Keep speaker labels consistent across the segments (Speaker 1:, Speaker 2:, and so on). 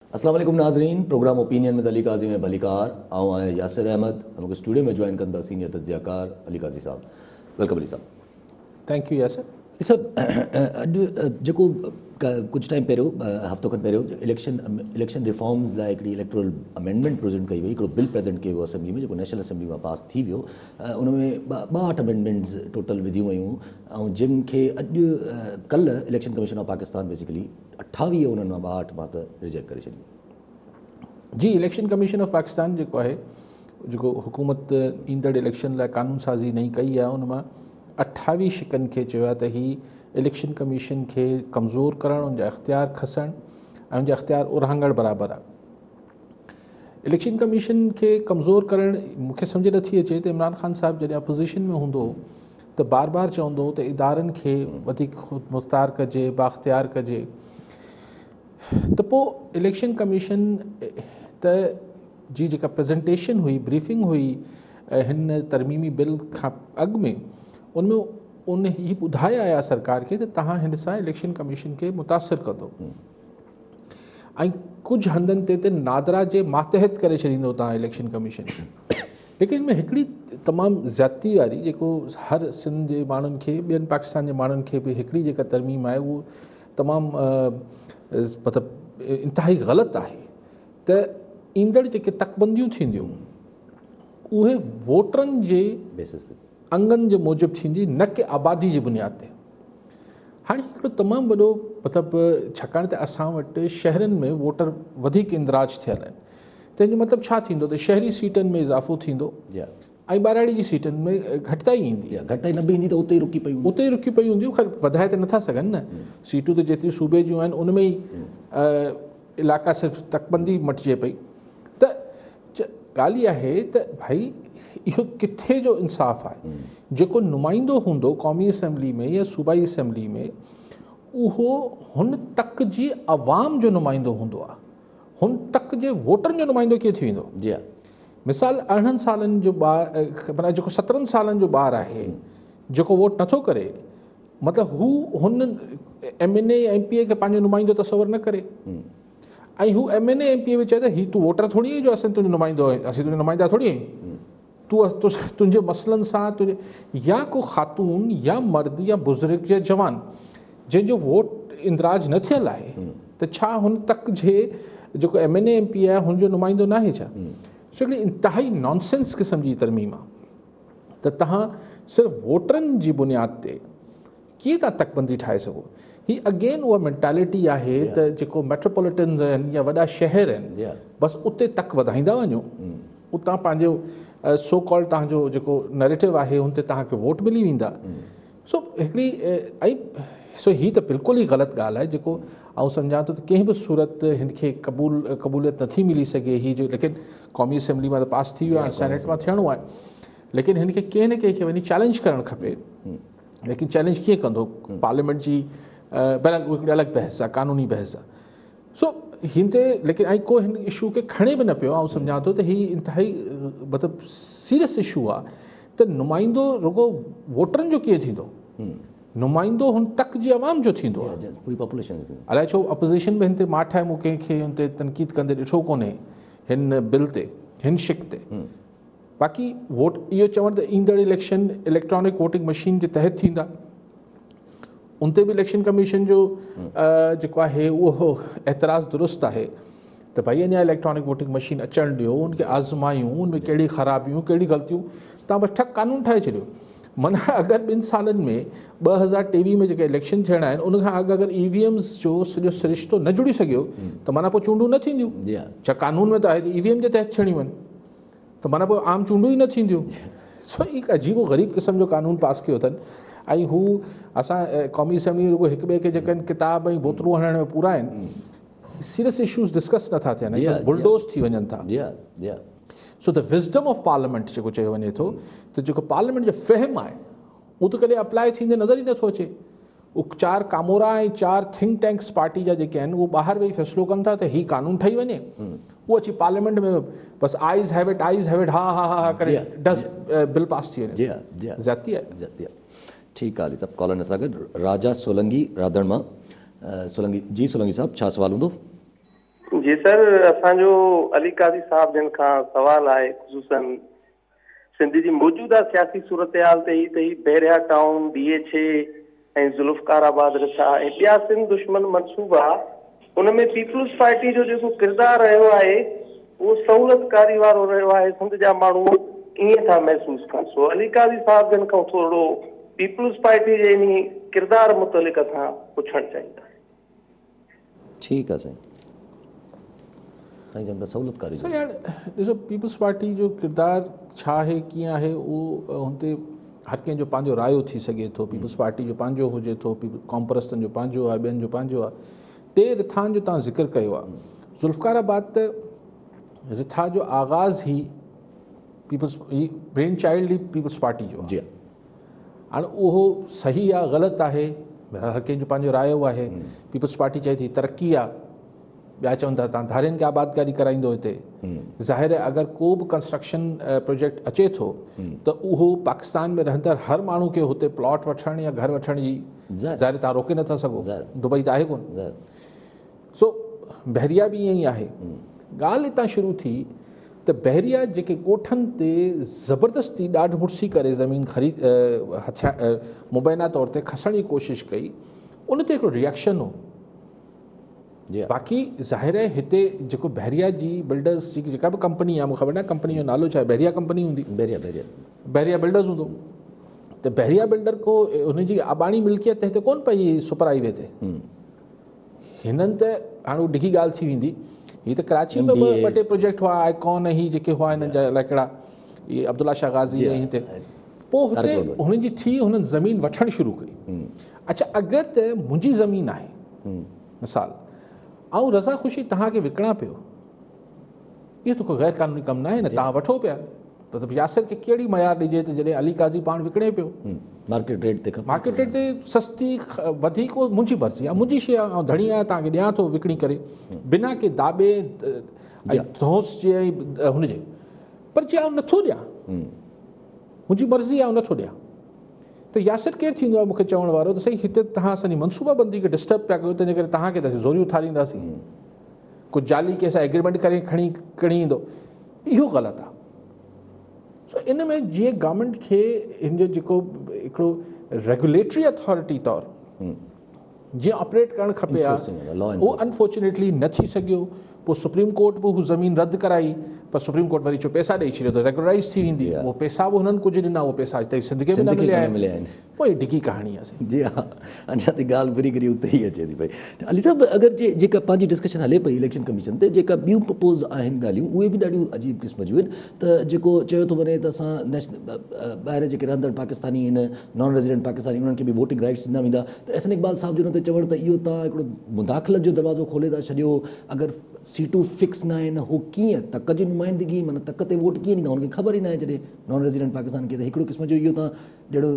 Speaker 1: अस्सलाम वालेकुम नाज़रीन, प्रोग्राम ओपिनियन में अली काज़ी में भलीकार आऊँ आए यासिर अहमद हमको स्टूडियो में ज्वाइन कंदा सीनियर तज्ज़ियाकार अली काज़ी साहब। वेलकम अली साहब।
Speaker 2: Thank you Yasir.
Speaker 1: सर अॼु जेको कुझु टाइम पहिरियों हफ़्तो खनि पहिरियों इलेक्शन रिफॉर्म्स लाइ हिकिड़ी इलेक्टोरल अमेंडमेंट प्रेज़ेंट कई वई, हिकिड़ो बिल प्रेज़ेंट कयो असेंबली में जेको नेशनल असेंबली मां पास थी वियो। उन में 62 अमेंडमेंट्स टोटल विधियूं वयूं ऐं जिन खे अॼु कल्ह election commission of Pakistan basically 28 उन्हनि मां 62 मां त रिजेक्ट करे छॾियूं।
Speaker 2: जी, इलेक्शन कमीशन ऑफ पाकिस्तान जेको आहे, जेको हुकूमत ईंदड़ इलेक्शन लाइ कानून साज़ी नई कई आहे, उन मां 28 शिकनि खे चयो आहे त ही इलेक्शन कमीशन खे कमज़ोर करणु, उनजा इख्तियार खसणु ऐं उनजा इख्तियार उरहांगण बराबरि आहे। इलेक्शन कमीशन खे कमज़ोर करणु मूंखे सम्झ नथी अचे त इमरान ख़ान साहिबु जॾहिं अपोज़िशन में हूंदो हो त बार बार चवंदो हो त इदारनि खे वधीक ख़ुदि मुख़्तियार कजे, बाख्तियार कजे, त पोइ इलेक्शन कमीशन त जी जेका प्रेज़ेंटेशन हुई, ब्रीफिंग हुई हिन तरमीमी बिल खां अॻु में, उनमें उन ही ॿुधाया आया सरकार खे त तव्हां हिन सां इलेक्शन कमीशन खे मुतासिर कंदो ऐं कुझु हंधनि ते नादरा जे मातहत करे छॾींदो तव्हां इलेक्शन कमीशन खे। लेकिन में हिकिड़ी तमामु ज़्यादती वारी जेको हर सिंध जे माण्हुनि खे, ॿियनि पाकिस्तान जे माण्हुनि खे बि हिकिड़ी जेका तरमीम आहे उहो तमामु मतिलबु इंतिहाई ग़लति आहे त ईंदड़ जेके तकबंदियूं थींदियूं उहे वोटरनि जे
Speaker 1: बेसिस ते
Speaker 2: अंगनि जे मूजिबि थींदी, न कि आबादी जी बुनियाद ते। हाणे हिकिड़ो तमामु वॾो मतिलबु, छाकाणि त असां वटि शहरनि में वोटर वधीक इंदिराज थियल आहिनि, तंहिंजो मतिलबु छा थींदो त शहरी सीटनि में इज़ाफ़ो थींदो ऐं ॿाराड़ी जी सीटनि में घटिताई ईंदी।
Speaker 1: घटिताई न बि ईंदी त उते ई रुकी पयूं,
Speaker 2: उते ई रुकी पयूं हूंदियूं, ख़ैर वधाए त नथा सघनि न। सीटूं त जेतिरियूं सूबे जूं आहिनि उन में ई इलाइक़ा सिर्फ़ु तकबंदी मटिजे पई। त ॻाल्हि इहा आहे त भाई इहो किथे जो इंसाफ़ आहे? जेको नुमाइंदो हूंदो क़ौमी असैम्बली में या सूबाई असैम्बली में, उहो हुन तक जी अवाम जो नुमाइंदो हूंदो आहे, हुन तक जे वोटरनि जो नुमाइंदो कीअं थी वेंदो?
Speaker 1: जी
Speaker 2: मिसाल 18 सालनि जो ॿारु, माना जेको 17 सालनि जो ॿारु आहे जेको वोट नथो करे, मतिलबु हू हुन MNA MPA खे पंहिंजो नुमाइंदो तसवर न करे ऐं हू MNA MPA में चए त ही तूं वोटर थोरी आहीं जो असां तुंहिंजो नुमाइंदो आहियूं, असीं तुंहिंजा नुमाइंदा थोरी आहियूं, तुंहिंजे मसइलनि सां तुंहिंजे, या को ख़ातून या मर्द या बुज़ुर्ग या जवान जंहिंजो वोट इंदिराज न थियल आहे, त छा हुन तक जे जेको MNA MPA आहे हुनजो नुमाइंदो न आहे छा? सो हिकिड़ी इंतिहाई नॉनसेंस क़िस्म जी तरमीम आहे त तव्हां सिर्फ़ु वोटरनि जी बुनियाद ते कीअं था तकबंदी ठाहे सघो। ही अगेन उहा मैंटालिटी आहे त जेको मेट्रोपॉलिटन्स आहिनि या वॾा शहर आहिनि, बसि उते तक वधाईंदा वञो, उतां पंहिंजो सो कॉल तव्हांजो जेको नैरेटिव आहे हुन ते तव्हांखे वोट मिली वेंदा। सो हिकिड़ी ऐं सो ही त बिल्कुलु ई ग़लति ॻाल्हि आहे जेको आउं सम्झां थो त कंहिं बि सूरत हिन खे क़बूलियत नथी मिली सघे ही जो। लेकिन क़ौमी असैम्बली मां त पास थी वियो आहे, सेनेट मां थियणो आहे, लेकिन हिन खे कंहिं न कंहिं खे वञी चैलेंज करणु खपे। लेकिन चैलेंज कीअं कंदो? पार्लियामेंट जी बहरहाल उहा हिकिड़ी अलॻि बहस आहे, क़ानूनी बहस आहे। सो हिन ते लेकिन ऐं को हिन इशू खे खणे बि न पियो। आउं सम्झां थो त हीअ इंतिहाई मतिलबु सीरियस इशू आहे त नुमाइंदो रुगो वोटरनि जो कीअं थींदो, नुमाइंदो हुन तक जी आवाम जो थींदो आहे,
Speaker 1: पूरी पॉपुलेशन।
Speaker 2: अलाए छो अपोज़िशन में हिन ते माठ आहे, मूं कंहिंखे हुन ते तनक़ीद कंदे ॾिठो कोन्हे हिन बिल ते, हिन शिक ते। बाक़ी वोट इहो चवणु त ईंदड़ इलेक्शन इलेक्ट्रॉनिक वोटिंग मशीन जे तहत थींदा, उन ते बि इलेक्शन कमीशन जो जेको आहे उहो एतिराज़ दुरुस्त आहे त भई अञा इलेक्ट्रॉनिक वोटिंग मशीन अचणु ॾियो, उनखे आज़मायूं, उनमें कहिड़ी ख़राबियूं कहिड़ी ग़लतियूं, तव्हां बसि ठक कानून ठाहे छॾियो। माना अगरि 2 सालनि में 2023 में जेके इलेक्शन थियणा आहिनि उनखां अॻु अगरि EVMs जो सॼो सिरिश्तो न जुड़ी सघियो त माना पोइ चूंडूं न थींदियूं। छा कानून में त आहे EVM जे तहत थियणियूं आहिनि, त माना पोइ आम चूंडूं ई न थींदियूं। सो हिकु अजीबो ग़रीब क़िस्म जो कानून पास कयो अथनि ऐं हू असां क़ौमी असैम्बली रुगो हिक ॿिए खे जेके किताब ऐं बोतलूं हणण में पूरा आहिनि, सीरियस इशूज़ डिस्कस नथा थियनि, बुलडोज़ थी वञनि था। So the wisdom of parliament जेको चयो वञे थो त जेको पार्लियामेंट जो फ़हम आहे उहो त कॾहिं अप्लाई थींदे नज़र ई नथो अचे। उहे 4 कामोरा ऐं 4 थिंक टैंक्स पार्टी जा जेके आहिनि उहो ॿाहिरि वेही फ़ैसिलो कनि था त ही कानून ठही वञे, उहो अची पार्लियामेंट में बसि आइज़ हैव इट हा हा हा करे डस बिल पास थी वञे। ज़्यादती आहे।
Speaker 1: ठीकु आहे सभु कॉलर सां गॾु राजा सोलंगी राधण मां। सोलंगी जी, सोलंगी साहब छा सवाल हूंदो?
Speaker 3: जी सर, असांजो अली काज़ी साहब जिन खां सवाल आहे ख़ुसूसन सिंध जी मौजूदा सियासी सूरत हाल ते ही बहरिया टाउन, DHA ऐं ज़ुल्फ़कार रिथा ऐं ॿिया सिंध दुश्मन मनसूबा, उनमें पीपल्स पार्टी जो जेको किरदारु रहियो आहे उहो सहूलियतकारी वारो रहियो आहे। सिंध जा माण्हू ईअं था महसूस कनि। सो अली काज़ी साहब जिन खां थोरो पीपल्स पार्टी जे इन किरदार मुतलिक़ असां पुछणु चाहींदा।
Speaker 1: ठीकु आहे साईं। साईं जन सहूलियतकारी
Speaker 2: सर यार ॾिसो, पीपल्स पार्टी जो किरदारु छा आहे, कीअं आहे, उहो हुते हर कंहिंजो पंहिंजो रायो थी सघे थो। पीपल्स पार्टी जो पंहिंजो हुजे थो, कॉम्परस्तनि जो पंहिंजो आहे, ॿियनि जो पंहिंजो आहे। टे रिथान जो तव्हां ज़िक्र कयो आहे। ज़ुल्फ़काराबाद त रिथा जो आगाज़ ई ब्रेन चाइल्ड ई पीपल्स पार्टी जो
Speaker 1: जी।
Speaker 2: हाणे उहो सही आहे ग़लति आहे, हर कंहिंजो पंहिंजो रायो आहे। पीपल्स पार्टी चए थी तरक़ी आहे, ॿिया चवनि था तव्हां धारियुनि खे आबादकारी कराईंदो हिते। ज़ाहिर आहे अगरि को बि कंस्ट्रक्शन प्रोजेक्ट अचे थो त उहो पाकिस्तान में रहंदड़ हर माण्हू खे हुते प्लॉट वठणु या घर वठण जी ज़ाहिर तव्हां रोके नथा सघो। दुबई त आहे कोन। सो बहरिया बि ईअं ई आहे। ॻाल्हि हितां शुरू थी त बहरिया जेके ॻोठनि ते ज़बरदस्ती ॾाढ मुड़सी करे ज़मीन मुबैना तौर ते खसण जी कोशिशि कई, उन ते हिकिड़ो रिएक्शन हो। बाक़ी ज़ाहिर आहे हिते जेको बहरिया जी बिल्डर्स जी जेका बि कंपनी आहे, मूंखे ख़बर न आहे कंपनी जो नालो छा आहे, बहरिया कंपनी हूंदी, बहरिया बिल्डर्स हूंदो। त बहरिया बिल्डर को हुनजी आबाणी मिल्कियत हिते कोन पई सुपर हाईवे ते। हिननि त हाणे उहा डिघी ॻाल्हि थी वेंदी। हीअ त कराची में ॿ टे प्रोजेक्ट हुआ, आइकॉन ही जेके हुआ हिननि जा अलाए कहिड़ा, इहे अब्दुल्ला शाह गाज़ी ऐं हिते। पोइ हुते हुननि जी थी, हुननि ज़मीन वठणु शुरू कई। अच्छा, अगरि त मुंहिंजी ज़मीन आहे मिसाल, ऐं रज़ा ख़ुशी तव्हांखे विकिणा पियो, इहो त कोई गैर क़ानूनी कमु न आहे न। तव्हां वठो पिया, मतिलबु यासिर खे कहिड़ी मयार ॾिजे त जॾहिं अली काज़ी पाण विकिणे पियो मार्केट रेट ते सस्ती वधीक, मुंहिंजी मर्ज़ी आहे, मुंहिंजी शइ आहे, ऐं धणी आहे, तव्हांखे ॾियां थो विकिणी करे बिना के दाॿे धोस जे ऐं हुनजे। पर जे आउं नथो ॾियां, मुंहिंजी मर्ज़ी आहे, नथो ॾियां, त यासिर केरु थींदो आहे मूंखे चवण वारो त सही हिते तव्हां असांजी मनसूबाबंदी खे डिस्टर्ब पिया कयो, तंहिंजे करे तव्हांखे त असीं ज़ोरी उथारींदासीं, कुझु जाली कंहिंसां एग्रीमेंट करे खणी ईंदो। इहो ग़लति आहे। सो इन में जीअं गवर्नमेंट खे हिन जो जेको हिकिड़ो रेगुलेटरी अथॉरिटी तौरु जीअं ऑपरेट करणु खपे आहे, उहो अनफॉर्चुनेटली न थी सघियो। पोइ सुप्रीम कोर्ट बि हू ज़मीन रद्द कराई, पर सुप्रीम कोर्ट वरी चयो पैसा ॾेई छॾियो त रेगुलराइज़ थी वेंदी। उहो पैसा बि हुननि कुझु ॾिना, उहो पैसा हिते सिंध खे बि न मिलिया आहिनि। पोइ डिघी कहाणी आहे।
Speaker 1: जी हा, अञा त ॻाल्हि घड़ी घड़ी उते ई अचे थी पई। अली साहिबु, अगरि जेका पंहिंजी डिस्कशन हले पई इलेक्शन कमीशन ते, जेका ॿियूं प्रपोज़ आहिनि ॻाल्हियूं, उहे बि ॾाढियूं अजीब क़िस्म जूं आहिनि। त जेको चयो थो वञे त असां ॿाहिरि जेके रहंदड़ पाकिस्तानी आहिनि, नॉन रेज़िडेंट पाकिस्तानी, उन्हनि खे बि वोटिंग राइट्स ॾिना वेंदा। त एहसन इक़बाल साहिब जो हुन ते चवणु त इहो तव्हां हिकिड़ो मुदाख़लत जो दरवाज़ो खोले था छॾियो। अगरि सीटूं फिक्स न आहिनि, हो कीअं तक जी नुमाइंदगी, माना तक ते वोट कीअं ॾींदा, हुनखे ख़बर ई न आहे जॾहिं नॉन रेज़िडेंट पाकिस्तान खे। त हिकिड़ो क़िस्म जो इहो तव्हां जहिड़ो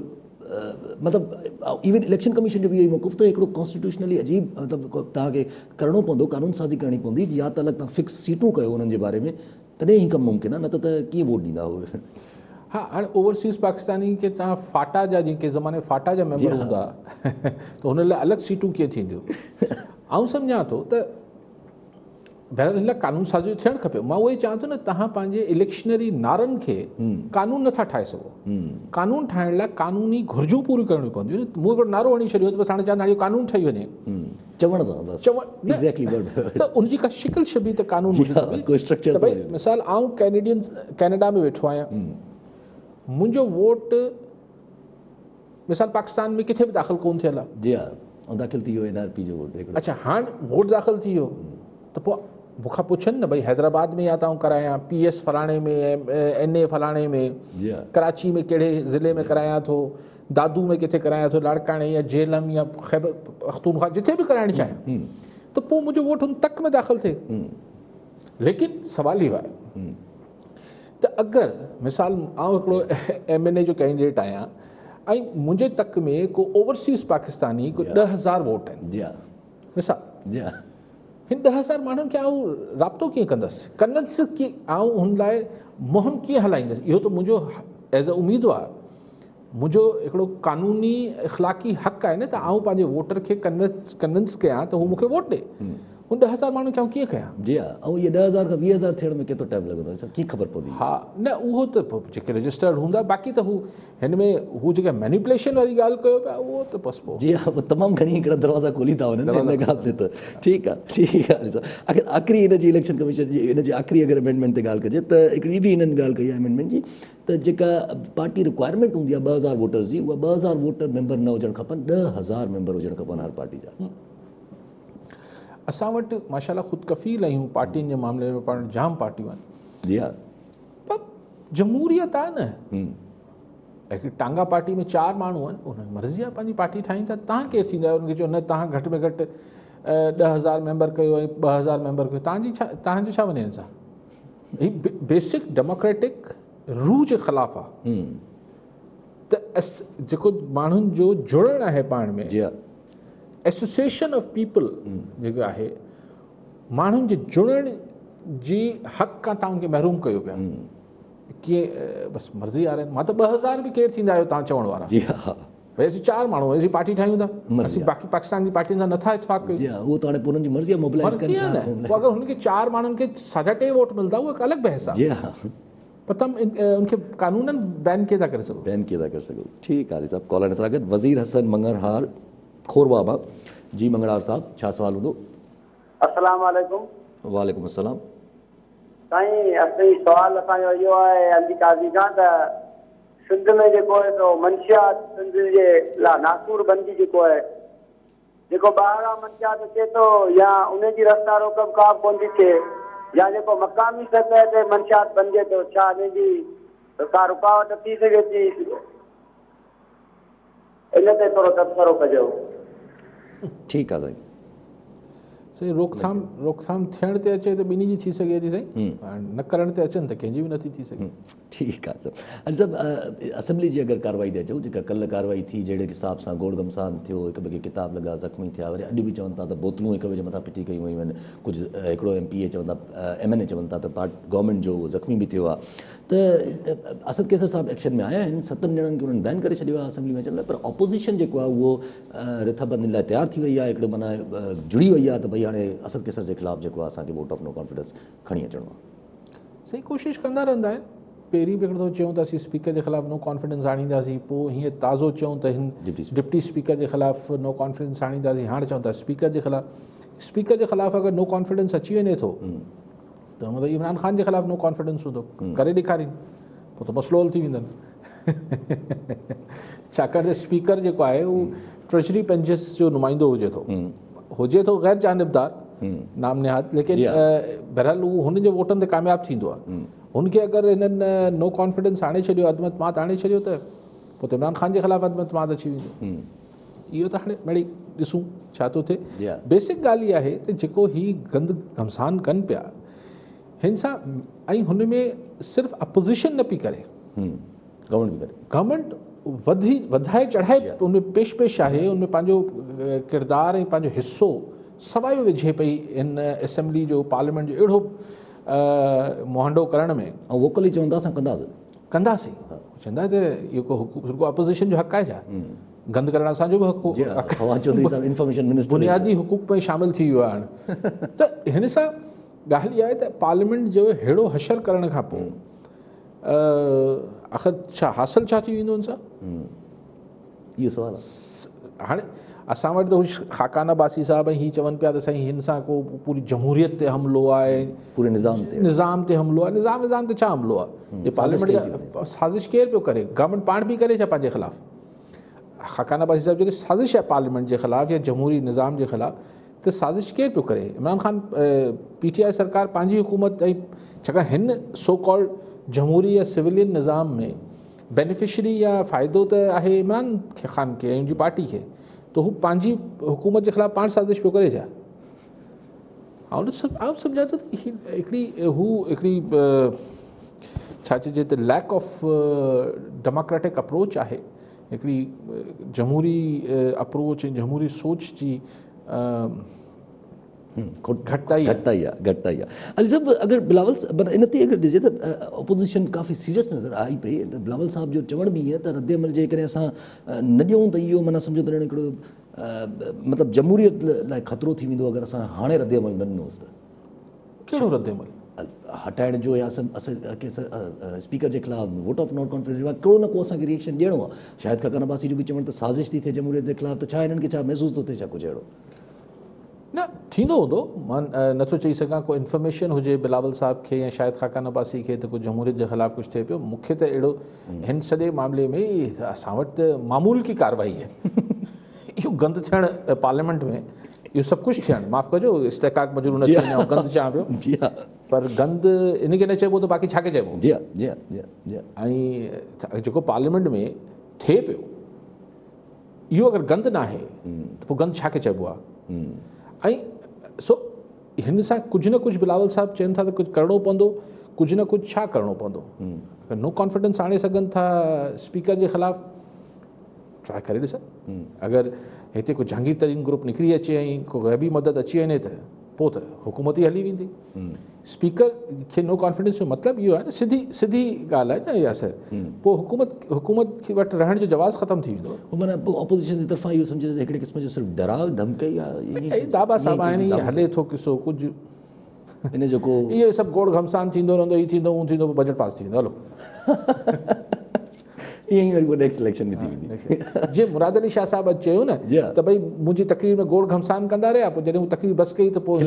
Speaker 1: मतिलबु इवन इलेक्शन कमीशन जो बि इहो ई मौक़ुफ़ त हिकिड़ो कॉन्स्टिट्यूशनली अजीब, मतिलबु तव्हांखे करिणो पवंदो, कानून साज़ी करणी पवंदी, या त अलॻि तव्हां फिक्स सीटूं कयो हुननि जे बारे में, तॾहिं ई कमु मुमकिन आहे, न त कीअं वोट ॾींदा उहे।
Speaker 2: हा, हाणे ओवरसीज़ पाकिस्तानी खे तव्हां फाटा जा, जीअं कंहिं ज़माने फाटा जा मेंबर हूंदा त हुन लाइ अलॻि सीटूं कीअं थींदियूं। आउं सम्झां थो त बहरहाल हिन लाइ कानून साज़ी थियणु खपे। मां उहो ई चवां थो न, तव्हां पंहिंजे इलेक्शनरी नारनि खे कानून नथा ठाहे सघो। कानून ठाहिण लाइ कानूनी घुर्जूं पूरियूं करणियूं पवंदियूं। मूं हिकिड़ो नारो हणी छॾियो त बसि हाणे चवंदा कानून ठही वञे,
Speaker 1: चवण सां
Speaker 2: त उनजी का शिकिल शबी त कानून हुजे। भई मिसाल, आउं कैनेडा में वेठो आहियां, मुंहिंजो वोट मिसाल पाकिस्तान में किथे बि दाख़िल कोन थियल आहे।
Speaker 1: जी हा, ऐं दाख़िल थी वियो NRP जो वोट। अच्छा,
Speaker 2: हाणे वोट दाख़िल थी वियो त पोइ मूंखां पुछनि न, भई हैदराबाद में या त आउं करायां, PS फलाणे में, NA फलाणे में, कराची में कहिड़े ज़िले में करायां थो, दादू में किथे करायां थो, लाड़काणे या झेलम या ख़ैबर पख्तूनख्वा, जिथे बि कराइणु चाहियां, त पोइ मुंहिंजो वोट हुन तक में दाख़िल थिए। लेकिन सवाल इहो आहे त अगरि मिसाल आउं हिकिड़ो MNA जो कैंडिडेट आहियां ऐं मुंहिंजे तक में को ओवरसीज़ पाकिस्तानी को 10,000 वोट आहिनि मिसाल, हिन 10,000 माण्हुनि खे आउं राब्तो कीअं कंदसि कीअं, आउं हुन लाइ मुहिम कीअं हलाईंदुसि। इहो त मुंहिंजो एज़ अ उम्मीदवार मुंहिंजो हिकिड़ो कानूनी इख़लाक़ी हक़ आहे न, त आउं पंहिंजे वोटर खे कन्विंस कयां त हू मूंखे वोट ॾे। उन 10,000 माण्हू खे कीअं कयां?
Speaker 1: जी हा, ऐं इहे 10,000 खां 20,000 थियण में केतिरो टाइम लॻंदो आहे, सभु कीअं ख़बर पवंदी?
Speaker 2: हा, न उहो त पोइ जेके रजिस्टर्ड हूंदा, बाक़ी त हू हिन में हू जेका मैनिपुलेशन वारी ॻाल्हि कयो पिया उहो त बसि पोइ
Speaker 1: जी हा, तमामु घणी हिकिड़ा दरवाज़ा खोली था वञनि हिन ॻाल्हि ते। त ठीकु आहे अगरि आख़िरी हिन जी इलेक्शन कमीशन जी हिन जी आख़िरी अगरि अमेंडमेंट ते ॻाल्हि कजे त हिकिड़ी बि हिननि ॻाल्हि कई आहे अमेंडमेंट जी, त जेका पार्टी रिक्वायरमेंट हूंदी आहे 2,000 वोटर्स जी, उहा 2,000 वोटर मेंबर न हुजणु खपनि, 10,000 मेंबर हुजणु खपनि हर पार्टी जा।
Speaker 2: असां वटि माशाल्लाह ख़ुदि कफ़ील आहियूं पार्टियुनि जे मामले में, पाण जाम पार्टियूं आहिनि,
Speaker 1: जी हा,
Speaker 2: पर जमहूरियत आहे न। हिकिड़ी टांगा पार्टी में 4 माण्हू आहिनि, उन्हनि मर्ज़ी आहे पंहिंजी पार्टी ठाहीनि था, तव्हां केरु थींदा आहियो उनखे चयो न तव्हां घटि में घटि 10,000 मेंबर कयो ऐं 2,000 मेंबर कयो, तव्हांजो छा वञे हिन सां? हीउ बेसिक डेमोक्रेटिक रूह जे ख़िलाफ़ु आहे। त जेको माण्हुनि जो जुड़णु आहे पाण में,
Speaker 1: जी हा,
Speaker 2: एसोसिएशन ऑफ पीपल जेको आहे, माण्हुनि जे जुड़ण जी हक़ खां तव्हांखे महरूम कयो पिया। कीअं बसि मर्ज़ी वारनि, मां त 2,000 बि केरु थींदा आहियो तव्हां चवण वारा?
Speaker 1: जी हा,
Speaker 2: भई असीं 4 माण्हू असीं पार्टी ठाहियूं था, असीं बाक़ी पाकिस्तान जी पार्टियुनि सां नथा इतफ़ाक़ कयूं।
Speaker 1: जी हा, उहो त हाणे पोइ हुननि जी मर्ज़ी आहे, मोबिलाइज़
Speaker 2: मर्ज़ी आहे न। पोइ अगरि हुनखे 4 माण्हुनि खे 2.5 वोट मिलंदा, उहो हिकु अलॻि बहस आहे।
Speaker 1: जी हा,
Speaker 2: पर तव्हां उनखे कानूनन बैन कीअं था करे सघो?
Speaker 1: बैन कीअं था करे सघो? ठीकु आहे साहब, कॉलर सां गॾु वज़ीर हसन मंगरहार खोरवा मां। जी मंगरहार साहब, छा सवाल हूंदो?
Speaker 3: अस्सलाम वालेकुम।
Speaker 1: वालेकुम अस्सलाम।
Speaker 3: साईं, असली सवाल असांजो इहो आहे अली काज़ी खां त सिंध में जेको आहे सो मंशियात सिंध जे लाइ नासूर बंदी जेको आहे, जेको ॿाहिरां मंशियात अचे थो या उनजी रफ़्तार रोकम का कोन थी थिए, या जेको मक़ामी सतह ते मंशियात बणिजे थो, छा हिनजी का रुकावट थी सघे थी? इन ते थोरो तबसरो कजो।
Speaker 1: ठीकु आहे साईं।
Speaker 2: साईं, रोकथाम थियण ते अचे त ॿिन्ही जी थी सघे थी साईं, न करण ते अचनि त कंहिंजी बि नथी थी सघे।
Speaker 1: ठीकु आहे सभु। अॼु सभु असेंबली जी अगरि कार्रवाई ते अचूं, जेका कल्ह कार्रवाई थी, जहिड़े हिसाब सां गोड़ गमसान थियो, हिक ॿिए खे किताब लॻा, ज़ख़्मी थिया, वरी अॼु बि चवनि था त बोतलूं हिक ॿिए जे मथां फिटी कयूं वयूं आहिनि। कुझु हिकिड़ो MPA चवनि था, MNA चवनि था त गवर्नमेंट जो ज़ख़्मी बि थियो आहे। त असद कैसर साहब एक्शन में आया आहिनि, 7 ॼणनि खे उन्हनि बैन करे छॾियो आहे असेंबली में अचण लाइ, पर ऑपोज़िशन जेको आहे उहो रिथबंदी लाइ तयारु थी वई आहे, हिकिड़ो माना जुड़ी वई आहे त भई हाणे असद कैसर जे ख़िलाफ़ु जेको आहे असांखे वोट ऑफ नो कॉन्फिडेंस खणी अचिणो आहे।
Speaker 2: सही कोशिशि कंदा रहंदा आहिनि। पहिरीं बि हिकिड़ो चयूं त असीं स्पीकर जे ख़िलाफ़ु नो कॉन्फिडेंस आणींदासीं, पोइ हीअं ताज़ो चयूं त हिन डिप्टी स्पीकर जे ख़िलाफ़ु नो कॉन्फिडेंस आणींदासीं, हाणे चऊं था स्पीकर जे ख़िलाफ़ु अगरि नो कॉन्फिडेंस अची वञे थो त मतिलबु इमरान ख़ान जे ख़िलाफ़ु नो कॉन्फिडेंस हूंदो, करे ॾेखारीनि, पोइ त मसलो हल थी वेंदनि। छाकाणि त स्पीकर जेको आहे उहो ट्रेजरी पेंजिस जो नुमाइंदो हुजे थो गैर जानबदार नाम निहाद, लेकिन बहरहाल उहो हुन जे वोटनि ते कामयाबु थींदो आहे। हुनखे अगरि हिननि नो कॉन्फिडेंस आणे छॾियो, अदमतमाद आणे छॾियो, त पोइ त इमरान ख़ान जे ख़िलाफ़ु अदमतमाद अची वेंदो। इहो त हाणे मिड़ई ॾिसूं छा थो थिए। बेसिक ॻाल्हि इहा आहे त जेको ही गंद घमसान कनि पिया हिन सां, ऐं हुन में सिर्फ़ु अपोज़िशन न पई करे, गवर्नमेंट वधाए चढ़ाए उनमें पेश आहे, उनमें पंहिंजो किरदारु ऐं पंहिंजो हिसो सवाइ विझे पई इन असेंबली जो, पार्लियामेंट जो अहिड़ो मुहांडो करण में।
Speaker 1: ऐं वोकली चवंदा असां
Speaker 2: कंदासीं, चवंदा त इहो को अपोज़िशन जो हक़ आहे छा? गंद करणु असांजो बि हक़ हो, बुनियादी हुकूक में शामिलु थी वियो आहे हाणे। त हिन सां ॻाल्हि इहा आहे त पार्लियामेंट जो अहिड़ो हशर करण खां पोइ आख़िर छा हासिलु छा थी वेंदो हुन सां?
Speaker 1: इहो सवाल आहे।
Speaker 2: हाणे असां वटि त खाकाना बासी साहिब ही चवनि पिया त साईं हिन सां को पूरी जमहूरियत ते हमिलो आहे,
Speaker 1: पूरे
Speaker 2: निज़ाम ते हमिलो आहे। निज़ाम ते छा हमिलो आहे? पार्लियामेंट जा साज़िश केरु पियो करे? गवर्नमेंट पाण बि करे छा पंहिंजे ख़िलाफ़ु? खाकाना बासी साहिब चयो साज़िश आहे पार्लियामेंट जे ख़िलाफ़ु या जमहूरी निज़ाम जे ख़िलाफ़ु, त साज़िश केरु पियो करे? इमरान ख़ान PTI सरकार पंहिंजी हुकूमत, ऐं छाकाणि हिन सो कॉल्ड जमहूरी या सिविलियन निज़ाम में बेनिफिशरी या फ़ाइदो त आहे इमरान ख़ान खे ऐं उनजी पार्टी खे, त हू पंहिंजी हुकूमत जे ख़िलाफ़ु पाण साज़िश पियो करे छा? आउं सम्झां थो हिकिड़ी छा चइजे त लैक ऑफ डेमोक्रेटिक अप्रोच आहे, हिकिड़ी जमहूरी अप्रोच ऐं जमहूरी सोच जी घटिताई
Speaker 1: आहे। अली साहब, अगरि बिलावल इन ते अगरि ॾिजे त अपोज़िशन काफ़ी सीरियस नज़र आई पई, त बिलावल साहब जो चवण बि ईअं त रद्द अमल जे करे असां न ॾियूं त इहो माना सम्झो त हिकिड़ो मतिलबु जमहूरियत लाइ ख़तरो थी वेंदो अगरि असां हाणे रद्द अमल न ॾिनोसि त?
Speaker 2: कहिड़ो रद्द अमल?
Speaker 1: हटाइण जो या स्पीकर जे ख़िलाफ़ु वोट ऑफ नॉट कॉन्फिडेंस कहिड़ो न को असांखे रिएक्शन ॾियणो आहे। शाहिद खाकान अब्बासी जो बि चवण त साज़िश थी थिए जमहूरियत जे ख़िलाफ़ु, त छा हिननि खे छा महसूसु थो थिए छा कुझु अहिड़ो?
Speaker 2: न थींदो हूंदो, मां नथो चई सघां को इन्फॉर्मेशन हुजे बिलावल साहब खे या शाहिद खाकान अब्बासी खे त कुझु जमहूरियत जे ख़िलाफ़ु कुझु थिए पियो। मूंखे त अहिड़ो हिन सॼे मामले में असां वटि त मामूल की कार्रवाई आहे। इहो गंद थियणु पार्लियामेंट में, इहो सभु कुझु थियणु, माफ़ु कजो इस्तेकाक मजरू न थियणु, गंद चवां पियो,
Speaker 1: जी हा,
Speaker 2: पर गंद इन खे न चइबो त बाक़ी छा खे चइबो?
Speaker 1: जी हा, जी हा, जी हा, जी हा।
Speaker 2: ऐं जेको पार्लियामेंट में थिए पियो, इहो अगरि गंद न आहे त पोइ गंद छा खे चइबो आहे? ऐं सो हिन सां कुझु न कुझु बिलावल साहब चवनि था त कुझु करिणो पवंदो, कुझु न कुझु छा करिणो पवंदो। अगरि नो कॉन्फिडेंस आणे सघनि था स्पीकर जे ख़िलाफ़ु, ट्राए करे ॾिस। अगरि हिते को जहांगीर तरीन ग्रुप निकिरी अचे ऐं को ग़ैबी मदद अची वञे त पोइ त हुकूमत ई हली वेंदी। स्पीकर खे नो कॉन्फिडेंस जो मतिलबु इहो आहे न, सिधी ॻाल्हि आहे न यासर, पोइ हुकूमत वटि रहण जो जवाज़ ख़तमु थी वेंदो।
Speaker 1: माना ऑपोज़िशन जी तरफ़ां इहो सम्झे हिकिड़े क़िस्म जो सिर्फ़ु डराव धमकाई आहे।
Speaker 2: दाबा साहब आहिनि, इहे हले थो किसो कुझु
Speaker 1: इन जो को
Speaker 2: इहो सभु गोड़ घमसान थींदो रहंदो, हीअ थींदो हू थींदो, बजट पास थी वेंदो, हलो
Speaker 1: ईअं ई वरी नेक्स्ट इलेक्शन में थी वेंदी।
Speaker 2: जीअं मुराद अली शाह साहब अॼु चयो न त भई मुंहिंजी तकरीर में गोड़ घमसान कंदा रहिया, पोइ जॾहिं हू तकरीर बसि कई त पोइ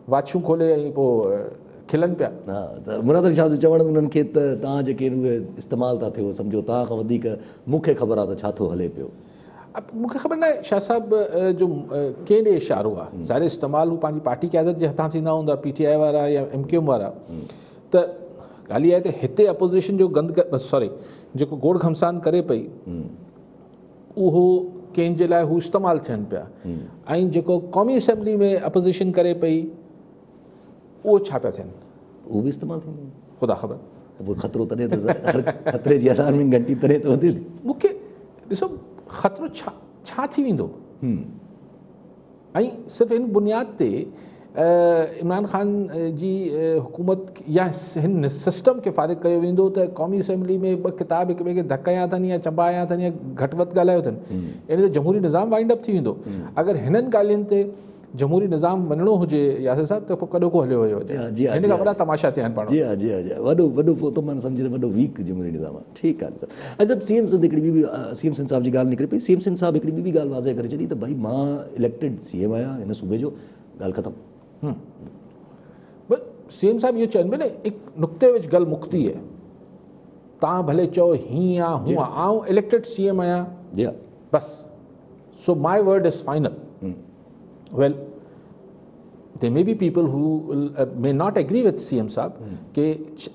Speaker 2: वाछियूं खोले ऐं पोइ खिलनि पिया।
Speaker 1: हा, त मुराद अली शाह जो चवणु उन्हनि खे त तव्हां जेके उहे इस्तेमालु था थियो, सम्झो तव्हां खां वधीक मूंखे ख़बर आहे त छा थो हले पियो।
Speaker 2: मूंखे ख़बर न आहे शाह साहब जो कंहिं ॾे इशारो आहे, ज़ाहिर इस्तेमालु हू पंहिंजी पार्टी क़यादत जे हथां थींदा हूंदा, PTI वारा या MQM वारा, त ॻाल्हि इहा आहे त हिते अपोज़िशन जो गंद सॉरी जेको गोड़ घमसान करे पई, उहो कंहिंजे लाइ हू इस्तेमालु थियनि पिया, ऐं जेको क़ौमी असेंबली में अपोज़िशन करे पई उहो छा पिया थियनि,
Speaker 1: उहो बि इस्तेमालु थींदो,
Speaker 2: ख़ुदा ख़बर।
Speaker 1: त पोइ ख़तरो तॾहिं त हर ख़तरे जी अलार्मिंग घंटी तॾहिं त वधे थी।
Speaker 2: मूंखे ॾिसो ख़तरो छा थी वेंदो, ऐं सिर्फ़ु हिन बुनियाद ते इमरान ख़ान जी हुकूमत या हिन सिस्टम खे फ़ारिग़ कयो वेंदो त क़ौमी असेंबली में ॿ किताब हिक ॿिए खे धकया अथनि या चंबाया अथनि या घटि वधि ॻाल्हायो अथनि, इन ते जमहूरी निज़ाम वाइंड अप थी वेंदो। अगरि हिननि ॻाल्हियुनि ते जमहूरी निज़ाम वञिणो हुजे यासिर साहब, त पोइ कॾो को हलियो वियो हुजे, हिन खां वॾा तमाशा थिया आहिनि पाण।
Speaker 1: जी हा, जी हा, जी हा, वॾो पोइ त मां सम्झी वॾो वीक जमहूरी निज़ाम आहे। ठीकु आहे सर। ऐं जब CM सिंध हिकिड़ी ॿी CM सिंध साहिब जी ॻाल्हि निकिरे पई, CM सिंध साहिब हिकिड़ी ॿी ॻाल्हि वाज़े करे छॾी त भई मां इलेक्टेड CM आहियां हिन सूबे जो, ॻाल्हि ख़तमु।
Speaker 2: CM साहब इहो चवनि पिया न, हिकु नुक़्ते विच ॻाल्हि मुक्ति आहे, तव्हां भले चओ हीअं आहे हूअं आहे, आउं इलेक्टेड CM आहियां,
Speaker 1: जी हा,
Speaker 2: बसि। So my word is final. Well there may be people who may not agree with CM साहब के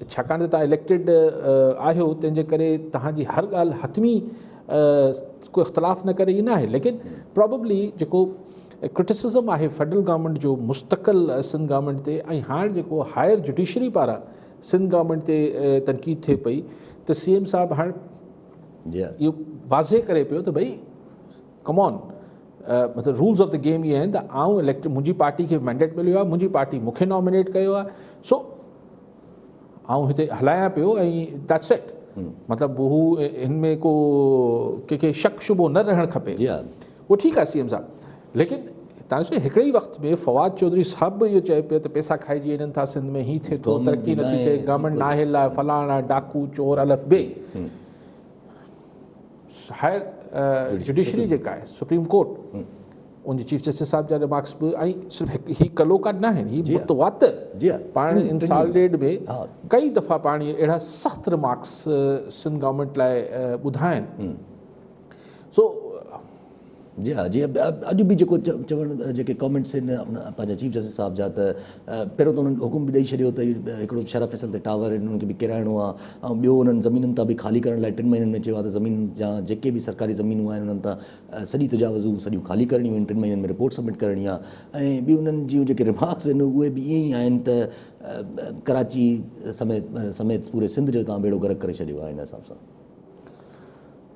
Speaker 2: छाकाणि त तव्हां इलेक्टेड आहियो तंहिंजे करे तव्हांजी हर ॻाल्हि हतमी को इख़्तिलाफ़ न करे, इहो न आहे, लेकिन प्रॉबली जेको क्रिटिसिज़म आहे फेडरल गवर्नमेंट जो मुस्तक़िल सिंध गवर्नमेंट ते, ऐं हाणे जेको हायर जुडिशरी पारां सिंध गवर्नमेंट ते तनक़ीद थिए पई, त CM साहब हाणे इहो वाज़े करे पियो त भई कम ऑन, मतिलबु रूल्स ऑफ द गेम इहे आहिनि त आउं इलेक्टेड, मुंहिंजी पार्टी खे मैंडेट मिलियो आहे, मुंहिंजी पार्टी मूंखे नॉमिनेट कयो आहे, सो आउं हिते हलायां पियो ऐं दैट्स इट। मतिलबु हू हिन में को कंहिंखे शक शुबो न रहणु खपे, उहो ठीकु आहे CM साहब। लेकिन तव्हां ॾिसो हिकिड़े ई वक़्त में फवाद चौधरी साहब इहो चए पियो त पैसा खाइजी वञनि था सिंध में, हीअ थिए थो, तरक़ी नथी थिए, गवर्नमेंट नाहिल आहे, फलाणा डाकू चोर अलफ़ बे। हायर जुडिशरी जेका आहे सुप्रीम कोर्ट, उनजे चीफ जस्टिस साहब जा रिमार्क्स बि, ऐं सिर्फ़ु ही कलोकात न आहिनि, ही मुतवातिर पाण इन साल ॾेढ में कई दफ़ा पाण अहिड़ा सख़्तु रिमार्क्स सिंध गवर्नमेंट लाइ ॿुधाया आहिनि। सो
Speaker 1: जी हा, जी अॼु बि जेको चवणु जेके कॉमेंट्स आहिनि पंहिंजा चीफ जस्टिस साहब जा, त पहिरियों त उन्हनि हुकुम बि ॾेई छॾियो त हिकिड़ो शरफ़ फैसल ते टावर आहिनि, उन्हनि खे बि किराइणो आहे, ऐं ॿियो उन्हनि ज़मीनुनि तां बि ख़ाली करण लाइ 3 महीननि में चयो आहे त ज़मीन जा जेके बि सरकारी ज़मीनूं आहिनि उन्हनि तां सॼी तजावज़ूं सॼियूं ख़ाली करणियूं आहिनि, 3 महीननि में रिपोर्ट सबमिट करणी आहे। ऐं ॿियूं उन्हनि जूं जेके रिमार्क्स आहिनि उहे बि ईअं ई आहिनि त कराची समेत पूरे सिंध जो तव्हां बेड़ो गर्क करे छॾियो आहे हिन हिसाब सां।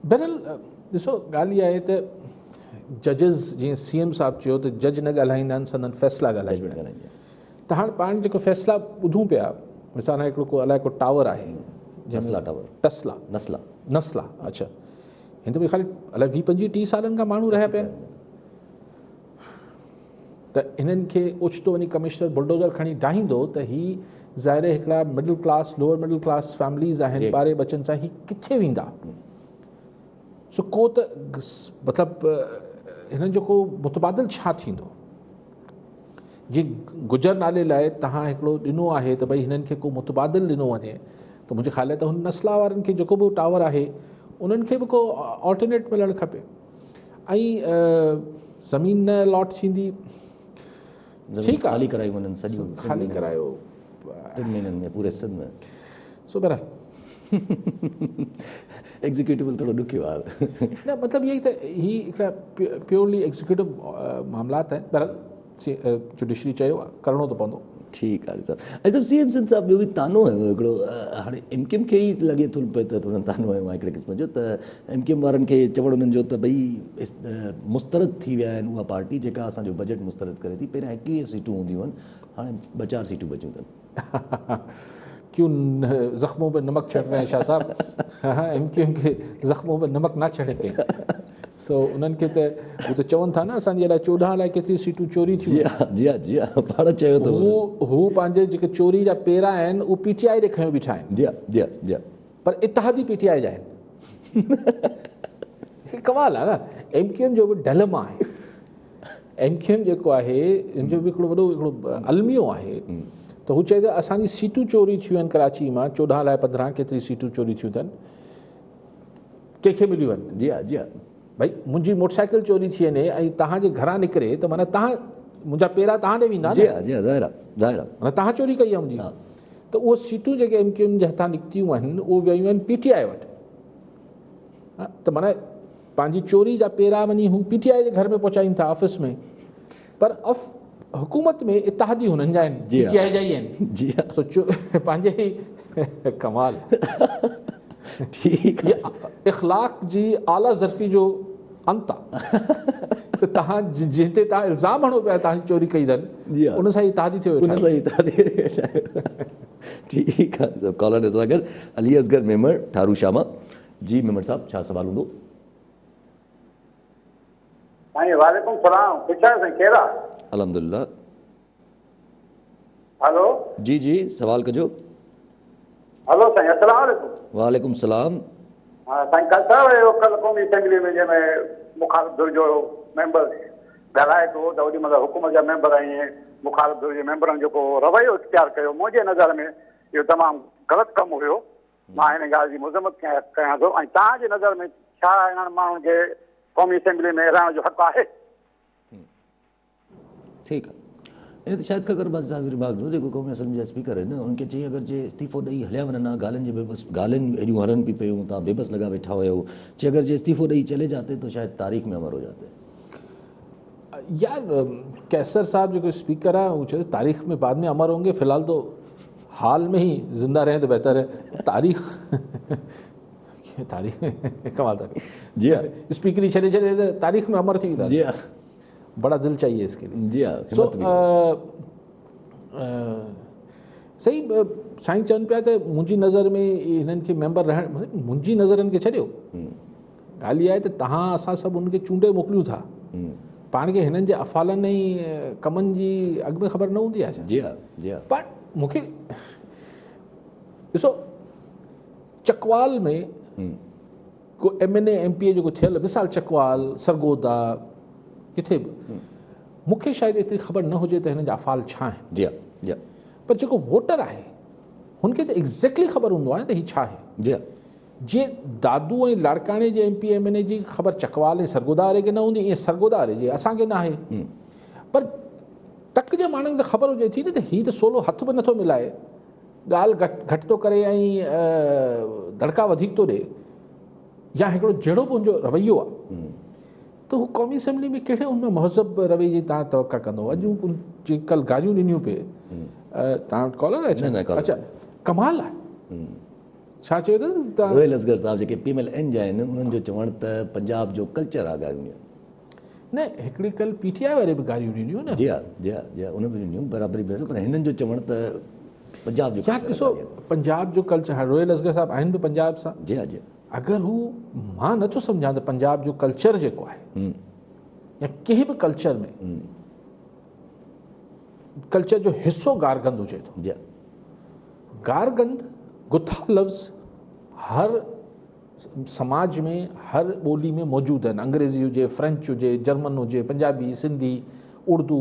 Speaker 2: बहरहाल ॾिसो ॻाल्हि इहा आहे त जजिस जीअं CM साहब चयो त जज न ॻाल्हाईंदा आहिनि, संदन फ़ैसिला ॻाल्हाईंदा आहिनि। त हाणे पाण जेको फ़ैसिला ॿुधूं पिया, मिसाल हिकिड़ो को अलाए को टावर आहे,
Speaker 1: नस्ला टावर,
Speaker 2: टस्ला
Speaker 1: नस्ला
Speaker 2: नस्ला, अच्छा, हिन में ख़ाली अलाए 20-25-30 सालनि खां माण्हू रहिया पिया आहिनि त इन्हनि खे ओचितो वञी कमिश्नर बुलडोज़र खणी डाहींदो त ही ज़ाहिर हिकिड़ा middle class lower middle class families आहिनि ॿारे बचनि सां ही किथे वेंदा सो को त मतिलबु हिननि जो को मुतबादिल छा थींदो जीअं गुजर नाले लाइ तव्हां हिकिड़ो ॾिनो आहे त भई हिननि खे को मुतबादिल ॾिनो वञे त मुंहिंजे ख़्याल आहे त हुन नस्ला वारनि खे जेको बि टावर आहे उन्हनि खे बि को ऑल्टरनेट मिलणु खपे ऐं ज़मीन न अलॉट थींदी ठीकु आहे
Speaker 1: ख़ाली कराई वञनि सॼियूं
Speaker 2: ख़ाली करायो
Speaker 1: 3 महीननि में पूरे सिंध में
Speaker 2: सो बहरहाल
Speaker 1: एग्जीक्यूटिव थोरो ॾुखियो आहे
Speaker 2: न मतिलबु इहो ई त ही हिकिड़ा प्योरली एग्जीक्यूटिव मामलात आहिनि बहरहाल जुडिशरी चयो आहे करिणो त पवंदो
Speaker 1: ठीकु आहे सर ऐं सभु CM सिंध साहिबु ॿियो बि तानो आयो हिकिड़ो हाणे MKM खे ई लॻे थो पियो त थोरो तानो आयो आहे हिकिड़े क़िस्म जो त MKM वारनि खे चवणु उन्हनि जो त भई मुस्तरद थी विया आहिनि उहा पार्टी जेका असांजो बजट मुस्तरद करे थी पहिरियां 21 सीटूं हूंदियूं आहिनि हाणे 2-4 सीटूं बचियूं अथनि
Speaker 2: क्यों ज़ख्मों पे नमक चढ़ रहे हैं शाह साहब MKM के ज़ख्मों पे नमक ना चढ़े सो उन्हनि खे त हू त चवनि था न असांजे लाइ 14 लाइ केतिरी सीटूं चोरी थियूं
Speaker 1: जी हा पाण चयो त
Speaker 2: हू पंहिंजे जेके चोरी जा पेरा आहिनि उहे PTI ॾे खयो बीठा आहिनि
Speaker 1: जी
Speaker 2: पर इतिहादी PTI जा आहिनि कमाल आहे न MKM जो बि डलम आहे MKM जेको आहे इन जो बि हिकिड़ो वॾो हिकिड़ो अलमियो आहे त हू चए त असांजी सीटूं चोरी थियूं आहिनि कराची मां 14 लाइ 15 केतिरी सीटूं चोरी थियूं अथनि कंहिंखे मिलियूं आहिनि
Speaker 1: जी हा
Speaker 2: भई मुंहिंजी मोटरसाइकिल चोरी थी वञे ऐं तव्हांजे घरां निकिरे त माना तव्हां मुंहिंजा पेरा तव्हां ॾे वेंदा
Speaker 1: जी हा ज़ाहिर आहे
Speaker 2: माना तव्हां चोरी कई आहे मुंहिंजी त उहे सीटूं जेके MKM जे हथां निकितियूं आहिनि उहे वियूं आहिनि PTI वटि त माना पंहिंजी चोरी जा पेरा वञी हू PTI जे घर में पहुचाइनि था ऑफिस में पर हुकूमत में इतिहादी हुननि जा आहिनि PTI जा ई आहिनि
Speaker 1: जी हा
Speaker 2: सोचो पंहिंजे कमाल
Speaker 1: ठीकु
Speaker 2: इख़लाक़ जी आला ज़रफ़ी जो अंत आहे त तव्हां जिते तव्हां इल्ज़ाम हणो पिया तव्हांजी चोरी कई अथनि उन सां ई इतिहादी थियो
Speaker 1: ठीकु आहे कॉलर सां गॾु अली असगर मेमर ठारू शामा जी मेमर साहब छा सवाल हूंदो
Speaker 4: वालेकुम सलाम कहिड़ा
Speaker 1: अल्हम्दुलिल्लाह
Speaker 4: हेलो
Speaker 1: जी सवाल कजो
Speaker 4: हेलो साईं अस्सलाम वालेकुम
Speaker 1: वालेकुम सलाम
Speaker 4: हाँ साईं कल छा वियो कल क़ौमी असेंबली में जंहिंमें मुखालिफ़ धुर जो मेंबर ॻाल्हाए थो त ओॾी महिल हुकूमत जा मेंबर ऐं मुखालिफ़ धुर जे मेंबरनि जेको रवैयो इख़्तियार कयो मुंहिंजे नज़र में इहो तमामु ग़लति कमु हुयो मां हिन ॻाल्हि जी मुज़म्मत कयां थो ऐं तव्हांजे नज़र में छा इन्हनि माण्हुनि खे क़ौमी असेंबली में रहण जो हक़ु आहे
Speaker 1: ठीकु आहे इन ते शायदि ख़बर साहिब रिमार्क जो जेको क़ौमी असेंबली जा स्पीकर आहिनि उनखे चई अगरि जे इस्तीफ़ो ॾेई हलिया वञनि हा ॻाल्हियुनि जे बेबस ॻाल्हियुनि एॾियूं हलनि पई पियूं तव्हां बेबस लॻा वेठा हुयो चई अगरि जे इस्तीफ़ो ॾेई चले जाते तो शायदि तारीख़ में अमर हो जाते
Speaker 2: यार कैसर साहब जो स्पीकर है वो चले तारीख में बाद में अमर होंगे फिलहाल तो हाल में ही जिंदा रहें तो बेहतर है तारीख कमाल था
Speaker 1: जी हाँ
Speaker 2: स्पीकर ही चले चले तारीख में अमर थी
Speaker 1: जी हाँ
Speaker 2: बड़ा दिल चाहिए इसके लिए
Speaker 1: जी हाँ
Speaker 2: सो सही साईं चवनि पिया त मुंहिंजी नज़र में हिननि खे मेंबर रहण मुंहिंजी नज़रनि खे छॾियो ॻाल्हि इहा आहे त तव्हां असां सभु उनखे चूंडे मोकिलियूं था पाण खे हिननि जे अफ़ालनि ऐं कमनि जी अॻु में ख़बर न हूंदी आहे
Speaker 1: जी हाँ जी हाँ
Speaker 2: पर मूंखे ॾिसो चकवाल में को MNA MPA जेको थियल मिसाल चकवाल सरगोदा किथे बि मूंखे शायदि एतिरी ख़बर न हुजे त हिननि जा अफ़ाल छा आहिनि
Speaker 1: जी हाँ जी हाँ
Speaker 2: पर जेको वोटर आहे हुनखे त एग्ज़ैक्टली ख़बर हूंदो आहे त हीउ छा आहे
Speaker 1: जी हाँ
Speaker 2: जीअं दादू ऐं लाड़काणे जे MP MNA जी ख़बर चकवाल ऐं सरगोदा वारे खे न हूंदी ईअं सरगोदा वारे जी असांखे न आहे पर तक जे माण्हुनि खे ख़बर हुजे थी न त हीउ त सोलो हथ बि नथो मिलाए ॻाल्हि घटि थो करे ऐं दड़का वधीक थो ॾिए या हिकिड़ो जहिड़ो बि हुनजो रवैयो आहे त हू क़ौमी असेंबली में कहिड़े हुन महज़ब रवैये जी तव्हां तवका कंदो अॼु जे कल गारियूं ॾिनियूं पे तव्हां कॉलर आहे अच्छा कमाल आहे छा चयो अथव
Speaker 1: रोयल असगर साहब जेके PMLN जा आहिनि उन्हनि जो चवणु त पंजाब जो कल्चर आहे गारियूं
Speaker 2: न हिकिड़ी कल PTI वारे बि गारियूं ॾिनियूं न
Speaker 1: जी हा जी हा जी हा उन बि ॾिनियूं बराबरी बि पर हिननि जो चवणु त पंजाब जो
Speaker 2: यार ॾिसो पंजाब जो कल्चर रोयल असगर साहब आहिनि बि पंजाब सां
Speaker 1: जी हा जी
Speaker 2: अगरि हू मां नथो सम्झां त पंजाब जो कल्चर जेको आहे या कंहिं बि कल्चर में कल्चर जो हिसो गारगंद हुजे थो।
Speaker 1: जी
Speaker 2: गारगंद गुथा लफ़्ज़ हर समाज में हर ॿोली में मौजूदु आहिनि, अंग्रेज़ी हुजे, फ्रेंच हुजे, जर्मन हुजे, पंजाबी, सिंधी, उर्दू,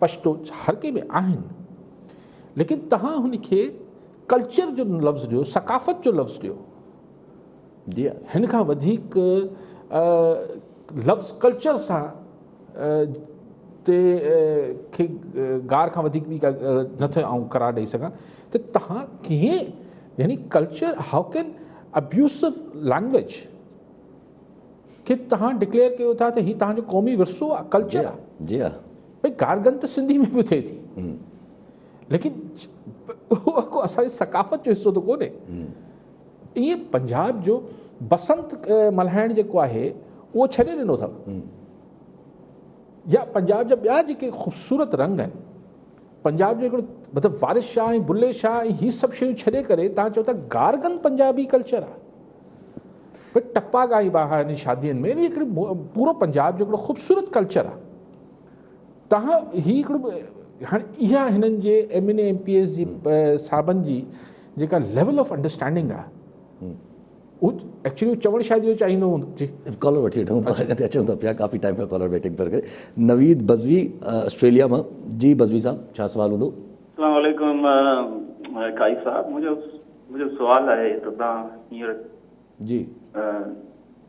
Speaker 2: पश्तो, हर कंहिं में आहिनि। लेकिन तव्हां हुनखे कल्चर जो लफ़्ज़ ॾियो, सकाफ़त जो लफ़्ज़ ॾियो।
Speaker 1: जी
Speaker 2: हिन खां वधीक लफ़्ज़ कल्चर सां ते खे गार खां वधीक बि नथो आउं करार ॾेई सघां त तव्हां कीअं, यानी culture, how can abusive language खे तव्हां डिक्लेयर कयो था त हीउ तव्हांजो क़ौमी विरसो आहे, कल्चर आहे।
Speaker 1: जी
Speaker 2: भई गारगंद त सिंधी में बि थिए थी, लेकिन उहो को असांजी सकाफ़त जो हिसो त कोन्हे। ईअं पंजाब जो बसंत मल्हाइण जेको आहे उहो छॾे ॾिनो अथव, या पंजाब जा ॿिया जेके ख़ूबसूरत रंग आहिनि, पंजाब जो हिकिड़ो मतिलबु वारिस शाह ऐं बुल्ले शाह ऐं हीअ सभु शयूं छॾे करे तव्हां चओ था गारगंद पंजाबी कल्चर आहे। भई टप्पा ॻाइबा आहिनि शादियुनि में, हिकिड़ी पूरो पंजाब जो हिकिड़ो ख़ूबसूरत कल्चर आहे। तव्हां हीअ हिकिड़ो हाणे इहा हिननि जे MNA-MPS जी साहबनि जी जेका लेवल ऑफ अंडरस्टैंडिंग आहे, उहो एक्चुअली चवणु शायदि इहो चाहींदो हूंदो। जी
Speaker 1: कॉलर वठी वठूं, अचूं था पिया, काफ़ी टाइम खां कॉलर वेटिंग पर करे। नवीद बज़वी ऑस्ट्रेलिया मां। जी बज़वी साहब, छा सुवाल हूंदो?
Speaker 5: अस्सलाम वालेकुम काई साहब, मुंहिंजो सुवाल आहे त तव्हां हींअर
Speaker 1: जी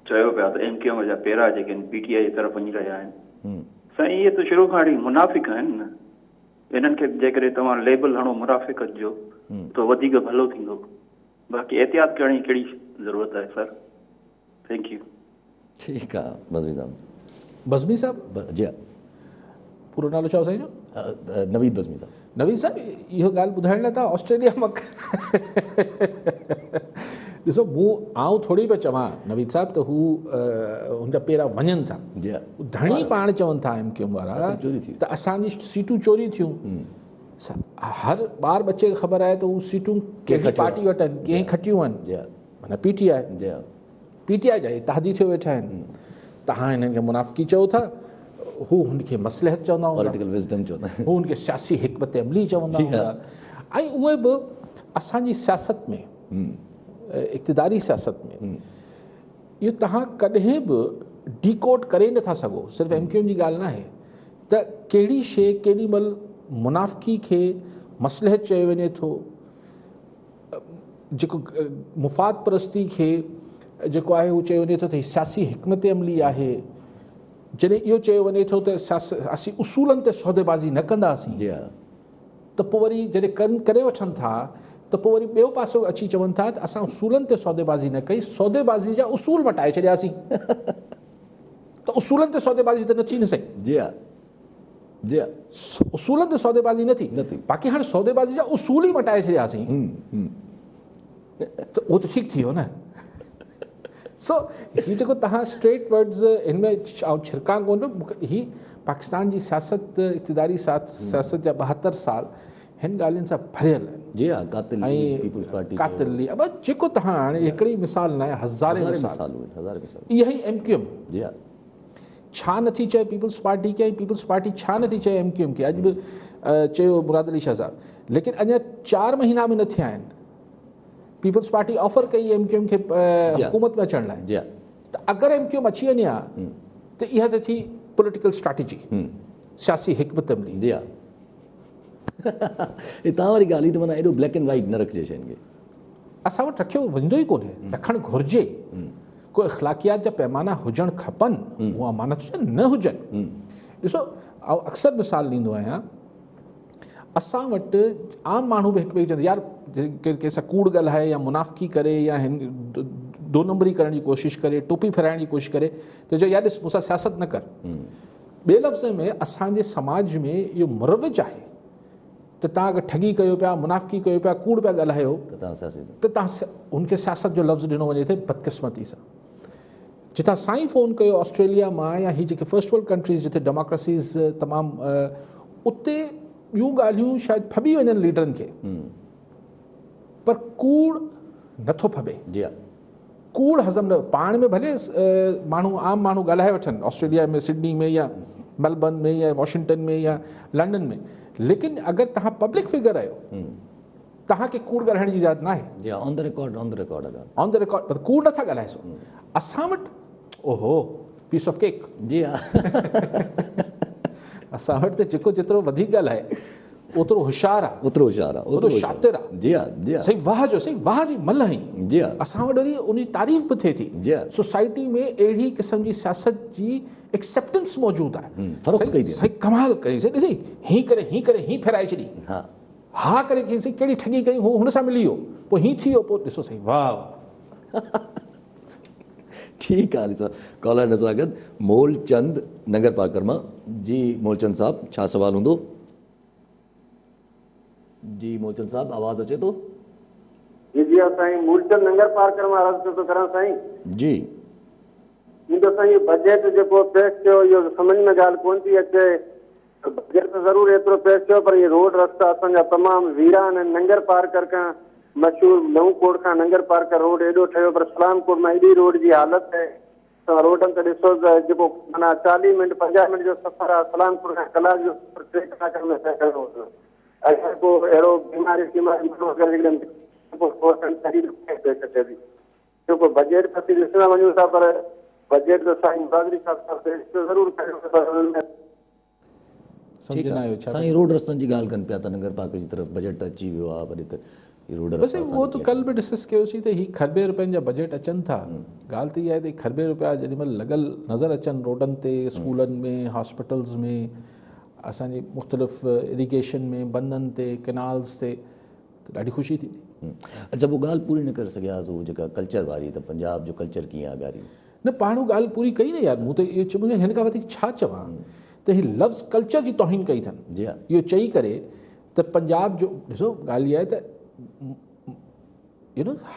Speaker 5: चयो पिया त MQM जा पहिरां जेके आहिनि PTI जी तरफ़ वञी रहिया आहिनि, साईं इहे त शुरू खां वठी मुनाफ़िक आहिनि न। इन्हनि खे जेकॾहिं तव्हां लेबल हणो मुनाफ़िकत जो त वधीक भलो थींदो। बाक़ी एहतियात करण जी कहिड़ी ज़रूरत आहे सर? Thank U.
Speaker 1: ठीकु आहे बज़वी साहब।
Speaker 2: बज़मी साहब,
Speaker 1: जी
Speaker 2: पूरो नालो छा साईं जो?
Speaker 1: नवीद बज़मी साहब।
Speaker 2: नवीद साहब, इहो ॻाल्हि ॿुधाइण लाइ तव्हां ऑस्ट्रेलिया मां ॾिसो, आउं थोरी पियो चवां नवीद साहब त हू हुनजा पेरा वञनि था।
Speaker 1: जी
Speaker 2: धणी पाण चवनि था MQM वारा
Speaker 1: चोरी थी
Speaker 2: त असांजी सीटूं चोरी थियूं। हर ॿार बच्चे खे ख़बर आहे त हू सीटूं कहिड़ी पार्टी वटि आहिनि, कंहिं खटियूं आहिनि,
Speaker 1: जी
Speaker 2: माना PTI जा इत्तेहादी थियो वेठा आहिनि। तव्हां हिननि खे मुनाफ़िकी चओ था, हू हुनखे मसलहत चवंदा हूंदा,
Speaker 1: पॉलिटिकल विज़डम चवंदा
Speaker 2: हू हुनखे सियासी हिकमत अमली चवंदा हूंदा। ऐं उहे बि असांजी सियासत में, इक़्तिदारी सियासत में, इहो तव्हां कॾहिं बि डीकोड करे नथा सघो। सिर्फ़ु MQM जी ॻाल्हि न आहे त कहिड़ी शइ केॾी महिल मुनाफ़िकी खे मसलहत चयो वञे थो, जेको मुफ़ाद परस्ती खे जेको आहे उहो चयो वञे थो त हीअ सियासी हिकमत अमली आहे। जॾहिं इहो चयो वञे थो त असीं उसूलनि ते सौदेबाज़ी न कंदासीं, त पोइ वरी जॾहिं करे वठनि था त पोइ वरी ॿियो पासो अची चवनि था त असां उसूलनि ते सौदेबाज़ी न कई, सौदेबाज़ी जा उसूल मटाए छॾियासीं। त उसूलनि ते सौदेबाज़ी त न थी न सही।
Speaker 1: जी
Speaker 2: उसूलनि ते सौदेबाज़ी न थी, बाक़ी हाणे सौदेबाज़ी जा उसूल ई मटाए छॾियासीं त उहो त ठीकु थी वियो न। सो हीउ जेको तव्हां स्ट्रेट वर्ड्स हिनमें छिरकां कोन पियो, हीउ पाकिस्तान जी सियासत, इक़्तिदारी सियासत जा 72 साल हिन ॻाल्हियुनि सां भरियल आहिनि।
Speaker 1: जी हा,
Speaker 2: कातिली अब जेको तव्हां हाणे हिकिड़ी मिसाल न आहे, हज़ारे मिसाल। इहा ई MQM
Speaker 1: जी हा,
Speaker 2: छा नथी चए पीपल्स पार्टी खे, ऐं पीपल्स पार्टी छा नथी चए MQM खे। अॼु बि चयो मुराद अली शाह साहब, लेकिन अञा 4 महीना बि न थिया आहिनि, पीपल्स पार्टी ऑफर कई MQM खे हुकूमत में अचण लाइ। त अगरि MQM अची वञे हा त इहा त थी पॉलिटिकल स्ट्रैटेजी, सियासी हिकमत अमली।
Speaker 1: जी हा, तव्हां वारी ॻाल्हि त माना एॾो ब्लैक एंड वाइट न रखिजे शयुनि खे।
Speaker 2: असां वटि रखियो वेंदो ई कोन्हे, रखणु घुरिजे। कोई अख़लाक़ियात जा पैमाना हुजणु खपनि, उहा अमानत न हुजनि। ॾिसो, आउं अक्सर मिसाल ॾींदो आहियां, असां वटि आम माण्हू बि हिक ॿिए खे चवंदा यार कंहिंसां कूड़ ॻाल्हाए या मुनाफ़िकी करे या हिन 2 नंबरी करण जी कोशिशि करे, टोपी फेराइण जी कोशिशि करे त चयो यार ॾिस मूंसां सियासत न कर। ॿिए लफ़्ज़ में असांजे समाज में इहो मुरविज आहे त तव्हां अगरि ठगी कयो पिया, मुनाफ़िकी कयो पिया, कूड़ पिया ॻाल्हायो त तव्हां हुनखे सियासत जो लफ़्ज़ ॾिनो वञे थो बदकिस्मती सां। जितां साईं फ़ोन कयो ऑस्ट्रेलिया मां या हीअ जेके फर्स्ट वर्ल्ड कंट्रीज़ जिते डेमोक्रेसीज़ तमामु, उते ॿियूं ॻाल्हियूं शायदि फबी वञनि लीडरनि खे, पर कूड़ नथो फबे।
Speaker 1: जी हा,
Speaker 2: कूड़ हज़म न पाण में भले माण्हू आम माण्हू ॻाल्हाए वठनि ऑस्ट्रेलिया में सिडनी में या मेलबर्न में या वॉशिंगटन में या लंडन में, लेकिन अगरि तव्हां पब्लिक फिगर आहियो तव्हांखे कूड़ ॻाल्हाइण जी इजाज़त न आहे।
Speaker 1: जी on the record
Speaker 2: on the record कूड़ नथा ॻाल्हाए सघो। असां वटि ओहो पीस ऑफ केक।
Speaker 1: जी हा
Speaker 2: असां वटि त जेको जेतिरो वधीक ॻाल्हाए ओतिरो होशियारु आहे,
Speaker 1: ओतिरो शातिर
Speaker 2: आहे।
Speaker 1: जी हा जी हा
Speaker 2: सही वाह जी मल हई।
Speaker 1: जी हा
Speaker 2: असां वटि वरी उन जी तारीफ़ बि थिए थी।
Speaker 1: जी हा
Speaker 2: सोसाइटी में अहिड़ी क़िस्म जी सियासत जी एक्सेप्टेंस मौजूदु आहे।
Speaker 1: फ़र्क़ु कई थी
Speaker 2: सही कमाल कई। ॾिसी हीअं करे हीअं फेराए छॾी, हा करे कहिड़ी ठगी कई, हू हुन सां मिली वियो, पोइ हीअं थी वियो, पोइ ॾिसो सही वाह।
Speaker 1: ठीकु आहे। ॾिसो कॉलर सां गॾु मोलचंद नगर पार्कर मां। जी मोलचंद साहब छा सवाल हूंदो? जी मोलचंद साहब आवाज़ अचे थो?
Speaker 6: जी जी साईं मूलचंद नगर पार्कर मां अर्ज़ु थो करां साईं।
Speaker 1: जी
Speaker 6: मुंहिंजो साईं बजट जेको पेश थियो इहो सम्झ में ॻाल्हि कोन थी अचे। बजट त ज़रूरु एतिरो पेश थियो, पर इहे रोड रस्ता असांजा तमामु वीरान आहिनि। नंगर पार्कर खां मशहूरु नऊंकोट खां नंगर पार्कर रोड एॾो ठहियो, पर सलामकोट में एॾी रोड जी हालत आहे। तव्हां रोडनि ते ॾिसो त जेको माना 40 मिंट 50 मिंट जो सफ़र आहे, सलामकोट खां कलाक जो सफ़र 3 कलाक में तय करिणो हुओ। अगरि को अहिड़ो बीमारी जेको बजट त असीं ॾिसणु वञूं था, पर बजट त साईं बाज़री साहब ज़रूरु करियो।
Speaker 1: ठीकु आहे साईं। रोड रस्तनि जी ॻाल्हि कनि पिया त नगर पार्क जी तरफ़ बजट त अची वियो आहे, वरी त रोड
Speaker 2: बसि उहो त कल्ह बि डिस्कस कयोसीं त हीअ खरबे रुपयनि जा बजट अचनि था। ॻाल्हि त इहा आहे त खरबे रुपया जेॾीमहिल लॻल नज़र अचनि रोडनि ते, स्कूलनि में, हॉस्पिटल्स में, असांजी मुख़्तलिफ़ इरीगेशन में, बंदनि ते, कैनाल्स ते, त ॾाढी ख़ुशी थींदी।
Speaker 1: अच्छा पोइ ॻाल्हि पूरी न करे सघियासीं उहो जेका कल्चर वारी, त पंजाब जो कल्चर कीअं आहे ॻाल्हि?
Speaker 2: न पाण ॻाल्हि पूरी कई न यार। मूं त इहो चयो हिन खां वधीक छा चवां त हीअ लफ़्ज़ कल्चर जी तौहीन कई अथनि।
Speaker 1: जी हा
Speaker 2: इहो चई करे त पंजाब जो ॾिसो ॻाल्हि इहा आहे त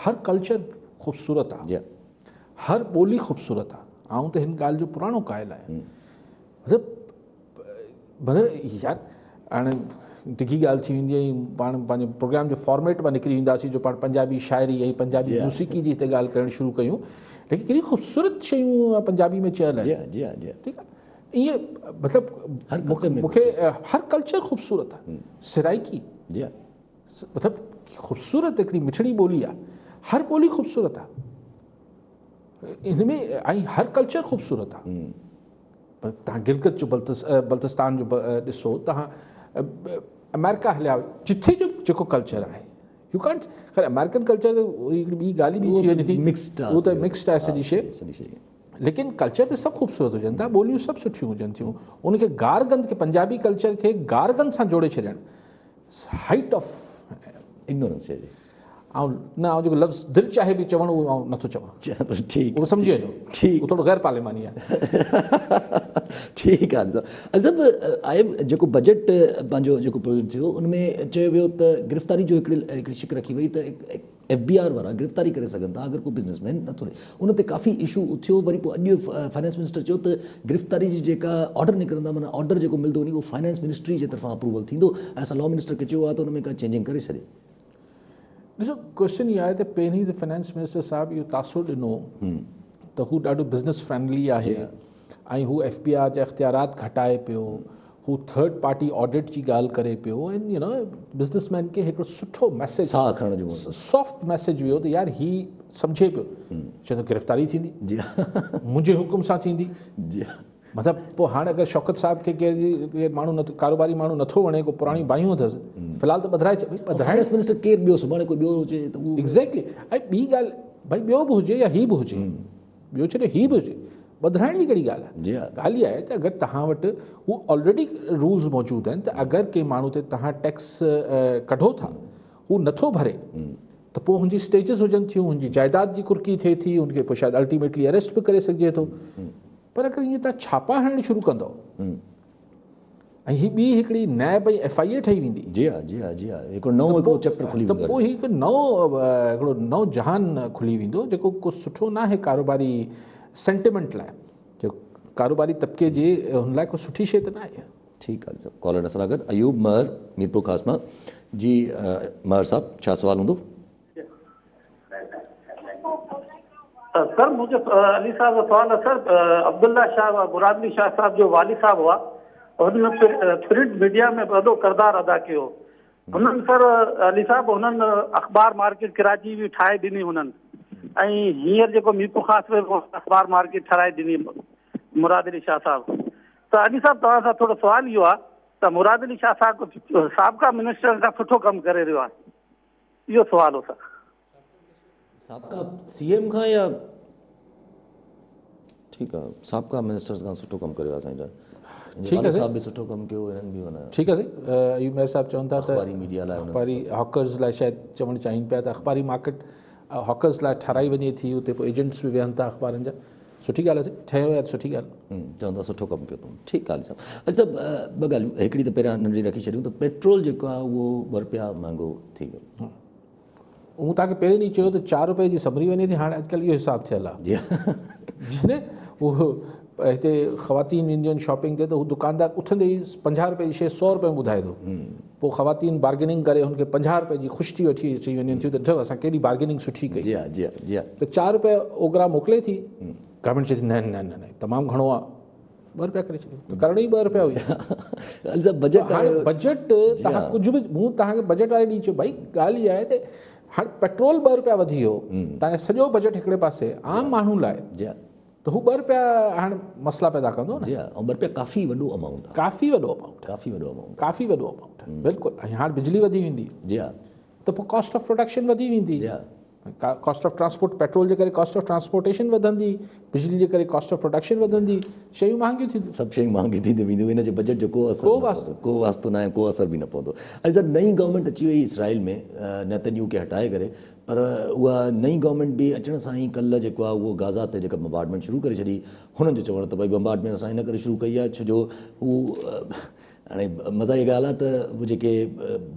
Speaker 2: हर कल्चर ख़ूबसूरत आहे, हर ॿोली ख़ूबसूरत आहे। आउं त हिन ॻाल्हि जो पुराणो क़ाइल आहियां। मतिलबु यार हाणे डिघी ॻाल्हि थी वेंदी आहे, पाण पंहिंजे प्रोग्राम जो फॉर्मेट मां निकिरी वेंदासीं जो पाण पंजाबी शाइरी ऐं पंजाबी मौसीक़ी जी हिते ॻाल्हि करणु शुरू कयूं, लेकिन कहिड़ी ख़ूबसूरत शयूं पंजाबी में चयल आहिनि। ठीकु आहे, ईअं मतिलबु मूंखे हर कल्चर ख़ूबसूरत आहे। सिराइकी मतिलबु ख़ूबसूरत हिकिड़ी मिठड़ी ॿोली आहे, हर ॿोली ख़ूबसूरत आहे हिन में, ऐं हर कल्चर ख़ूबसूरत आहे। तव्हां गिलगित जो बल्तिस्तान जो ॾिसो, तव्हां अमेरिका हलिया जिथे जो जेको कल्चर आहे, यू कांट खैर अमेरिकन कल्चर हिकिड़ी ॿी ॻाल्हि बि थी वञे थी, उहो त मिक्स्ड आहे सॼी शइ, लेकिन कल्चर त सभु ख़ूबसूरत हुजनि था, ॿोलियूं सभु सुठियूं हुजनि थियूं। उनखे गारगंद खे, पंजाबी कल्चर खे गारगंद सां जोड़े छॾणु हाइट ऑफ
Speaker 1: इग्नोरेंस आहे।
Speaker 2: ऐं न आउं जेको लफ़्ज़ दिलि चाहे बि चवणु उहो आउं नथो चवां।
Speaker 1: ठीकु,
Speaker 2: उहो सम्झी वञो,
Speaker 1: ठीकु,
Speaker 2: उहो थोरो गैर पार्लिमानी आहे।
Speaker 1: ठीकु आहे। अजब आहे जेको बजट पंहिंजो जेको प्रोजेक्ट थियो उनमें चयो वियो त गिरफ़्तारी जो हिकिड़ी शिक रखी वई त FBI वारा गिरफ़्तारी करे सघनि था अगरि को बिज़नेसमैन नथो रहे। उन ते काफ़ी इशू उथियो। वरी पोइ अॼु फाइनेंस मिनिस्टर चयो त गिरफ़्तारी जी जेका ऑर्डर निकिरंदा, माना ऑर्डर जेको मिलंदो उन उहो फाइनेंस मिनिस्ट्री जे तरफ़ां अप्रूवल थींदो, ऐं असां लॉ मिनिस्टर खे चयो आहे त उन में का चेंजिंग करे छॾे।
Speaker 2: ॾिसो क्वेश्चन इहा आहे त पहिरीं त फाइनेंस मिनिस्टर साहिबु इहो तासुर ॾिनो त हू ॾाढो बिज़नेस फ्रेंडली आहे ऐं हू FBI जा इख़्तियारात घटाए पियो, हू थर्ड पार्टी ऑडिट जी ॻाल्हि करे पियो, ऐं बिज़नेसमैन खे हिकिड़ो सुठो मैसेज, सॉफ्ट मैसेज वियो त यार ही सम्झे पियो, छो त गिरफ़्तारी थींदी मुंहिंजे हुकुम सां थींदी। मतिलबु पोइ हाणे अगरि शौकत साहिब खे केरु माण्हू न कारोबारी माण्हू नथो वणे, को पुराणी बायूं अथसि, फ़िलहालु त ॿधाए
Speaker 1: मिनिस्टर केरु ॿियो सुभाणे कोई ॿियो हुजे त उहो
Speaker 2: एग्ज़ैक्टली। ऐं ॿी ॻाल्हि भई ॿियो बि हुजे या ही बि हुजे, ॿियो छॾे ही बि हुजे, ॿधाइण जी कहिड़ी ॻाल्हि आहे। ॻाल्हि इहा आहे त अगरि तव्हां वटि हू ऑलरेडी रूल्स मौजूदु आहिनि, त अगरि कंहिं माण्हू ते तव्हां टैक्स कढो था, हू नथो भरे, त पोइ हुनजी स्टेजिस हुजनि थियूं, हुनजी जाइदाद जी कुर्की थिए थी, हुनखे पोइ शायदि अल्टीमेटली अरेस्ट बि करे सघिजे थो। पर अगरि ईअं तव्हां छापा हणणु शुरू कंदव ऐं हीअ ॿी हिकिड़ी नैब ऐं FIA ठही वेंदी, त पोइ हिकु नओं जहान खुली वेंदो, जेको को सुठो न आहे कारोबारी सेंटिमेंट लाइ, जो कारोबारी तबिके जे हुन लाइ को सुठी शइ त न आहे।
Speaker 1: ठीकु आहे। कॉलर असां गॾु अयूब महर मीरपुर ख़ास मां। जी महर साहब छा सवाल हूंदो?
Speaker 7: सर मुझे अली साहब जो सवाल है सर, अब्दुल्ला शाह मुरादली शाह साहब जो वाली साहब हुआ उन्होंने प्रिंट मीडिया में वॾो किरदारु अदा कयो। हुननि सर अली साहब हुननि अख़बार मार्केट कराची बि ठाहे ॾिनी हुननि, ऐं हींअर जेको मीपो ख़ासि अख़बार मार्केट ठाराए ॾिनी मुराद अली शाह साहब। त अली साहब तव्हां सां थोरो सुवाल इहो आहे त मुराद अली शाह साहब साबिक़ा मिनिस्टर खां सुठो कमु करे रहियो आहे, इहो सुवाल हो सर।
Speaker 1: साबिक़ा सीएम खां या ठीकु आहे साबिक़ा मिनिस्टर्स खां सुठो कमु करियो आहे साईं।
Speaker 2: ठीकु आहे
Speaker 1: साहब बि सुठो कमु कयो, हिननि बि माना
Speaker 2: ठीकु आहे साईं। अयूब मेहर साहब चवनि था त
Speaker 1: अख़बारी मीडिया लाइ
Speaker 2: अख़बारी हॉकर्स लाइ शायदि चवणु चाहिनि पिया त अख़बारी मार्केट हॉकर्स लाइ ठाराई वञे थी, उते पोइ एजेंट्स बि वेहनि था अख़बारनि जा। सुठी ॻाल्हि आहे साईं, ठहियो आहे सुठी ॻाल्हि।
Speaker 1: चवंदा सुठो कमु कयो अथऊं, ठीकु आहे साहब। अच्छा ॿ ॻाल्हियूं, हिकिड़ी त पहिरियां नंढी रखी छॾियूं त पेट्रोल जेको आहे उहो ₹2 महांगो थी वियो।
Speaker 2: मूं तव्हांखे पहिरीं ॾींहुं चयो त ₹4 जी सबरी वञे थी, हाणे अॼुकल्ह इहो हिसाबु थियल आहे।
Speaker 1: जी
Speaker 2: जी न, उहो हिते ख़वातीन वेंदियूं आहिनि शॉपिंग ते त हू दुकानदार उथंदे ई ₹50 जी शइ ₹100 में ॿुधाए थो, पोइ ख़वातीन बार्गेनिंग करे हुनखे ₹50 जी ख़ुशि थी वठी अची वञनि थियूं त ॾिठो असां केॾी बार्गेनिंग सुठी कई।
Speaker 1: जी जी जी
Speaker 2: त ₹4 ओघरा मोकिले थी, गवर्नमेंट चए थी न न न न तमामु घणो आहे, ₹2 करे छॾियो, त करण ई ₹2 हुई।
Speaker 1: बजट
Speaker 2: हाणे बजट तव्हां कुझु बि, मूं तव्हांखे बजट वारे ॾींहुं चयो भई ॻाल्हि इहा आहे त हाणे पेट्रोल ₹2 वधी वियो, तव्हांजो सॼो बजट हिकिड़े पासे, आम माण्हू लाइ त हू ₹2 हाणे मसला पैदा कंदो न।
Speaker 1: जी ऐं ₹2 काफ़ी वॾो अमाउंट आहे,
Speaker 2: काफ़ी वॾो अमाउंट,
Speaker 1: काफ़ी वॾो अमाउंट,
Speaker 2: काफ़ी वॾो अमाउंट आहे बिल्कुलु। ऐं हाणे बिजली वधी वेंदी,
Speaker 1: जी हा,
Speaker 2: त पोइ कॉस्ट ऑफ प्रोडक्शन वधी वेंदी, कॉस्ट ऑफ ट्रांसपोर्ट, पेट्रोल जे करे कॉस्ट ऑफ ट्रांसपोर्टेशन वधंदी, बिजली जे करे कॉस्ट ऑफ प्रोडक्शन वधंदी, शयूं महांगियूं थींदियूं,
Speaker 1: सभु शयूं महांगियूं थींदियूं वेंदियूं, हिन जे बजट जो को वास्तो न आहे, को असर बि न पवंदो। ऐं जब नई गवर्नमेंट अची वई इसराइल में नेतन्याहू खे हटाए करे, पर उहा नई गवर्नमेंट बि अचण सां ई कल्ह जेको आहे उहो गाज़ा ते जेका बम्बार्डमेंट शुरू करे छॾी, हुननि जो चवणु त भई बम्बार्डमेंट असां इन करे शुरू कई आहे छो जो हू हाणे मज़ा जी ॻाल्हि आहे त उहे जेके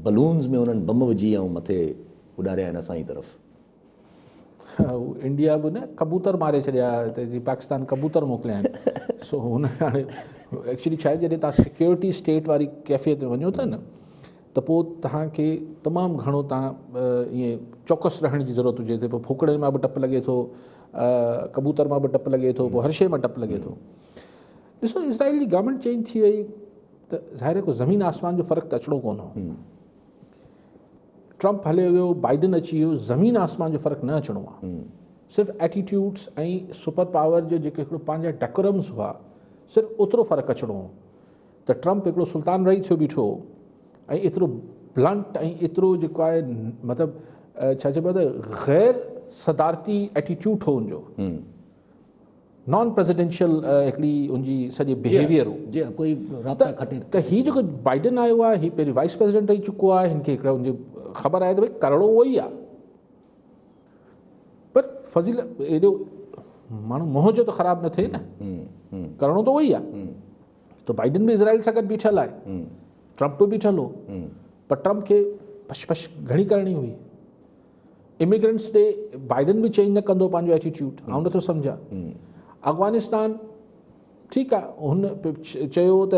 Speaker 1: बलून्स में हुननि बम विझी ऐं मथे उॾारिया आहिनि असांजी तरफ़।
Speaker 2: इंडिया बि न कबूतर मारे छॾिया, हिते पाकिस्तान कबूतर मोकिलिया आहिनि। सो हुन हाणे एक्चुअली छा आहे, जॾहिं तव्हां सिक्योरिटी स्टेट वारी कैफ़ियत में वञो था न, त पोइ तव्हांखे तमामु घणो तव्हां ईअं चौकस रहण जी ज़रूरत हुजे थी। पोइ फुकड़े मां बि डपु लॻे थो, कबूतर मां बि डपु लॻे थो, पोइ हर शइ मां डपु लॻे थो। ॾिसो इसराइल जी गवर्नमेंट चेंज थी वई त ज़ाहिर आहे को ज़मीन आसमान जो फ़र्क़ु त अचिणो कोन हो। ट्रम्प हले वियो, बाइडन अची वियो, ज़मीन आसमान जो फ़र्क़ु न अचिणो आहे, सिर्फ़ु एटीट्यूड्स ऐं सुपर पावर जो जेके हिकिड़ो पंहिंजा डेकोरम्स हुआ, सिर्फ़ु ओतिरो फ़र्क़ु अचिणो हो। त ट्रम्प हिकिड़ो सुल्तान रही थियो बीठो ऐं एतिरो ब्लंट ऐं एतिरो जेको आहे मतिलबु छा चइबो आहे त ग़ैर सदारती एटीट्यूड हो हुनजो, नॉन प्रेसिडेंशियल हिकिड़ी उनजी सॼी बिहेवियर हो।
Speaker 1: जी कोई राब्ता खटे
Speaker 2: त हीउ जेको बाइडन आयो आहे, हीउ पहिरीं वाइस प्रेसिडेंट रही चुको आहे, हिनखे हिकिड़ा हुनजी ख़बर आहे त भई करिणो उहो ई आहे, पर फज़ील एॾो माण्हू मोह जो त ख़राबु न थिए न, करिणो त उहो ई आहे। त बाइडन बि इज़राइल सां गॾु बीठल आहे, ट्रम्प बि बीठल हो, पर ट्रम्प खे पश घणी करणी हुई। इमिग्रेंट्स ॾे बाइडन बि चेंज न कंदो पंहिंजो एटीट्यूड, आउं नथो सम्झां। अफ़गानिस्तान ठीकु आहे, हुन चयो त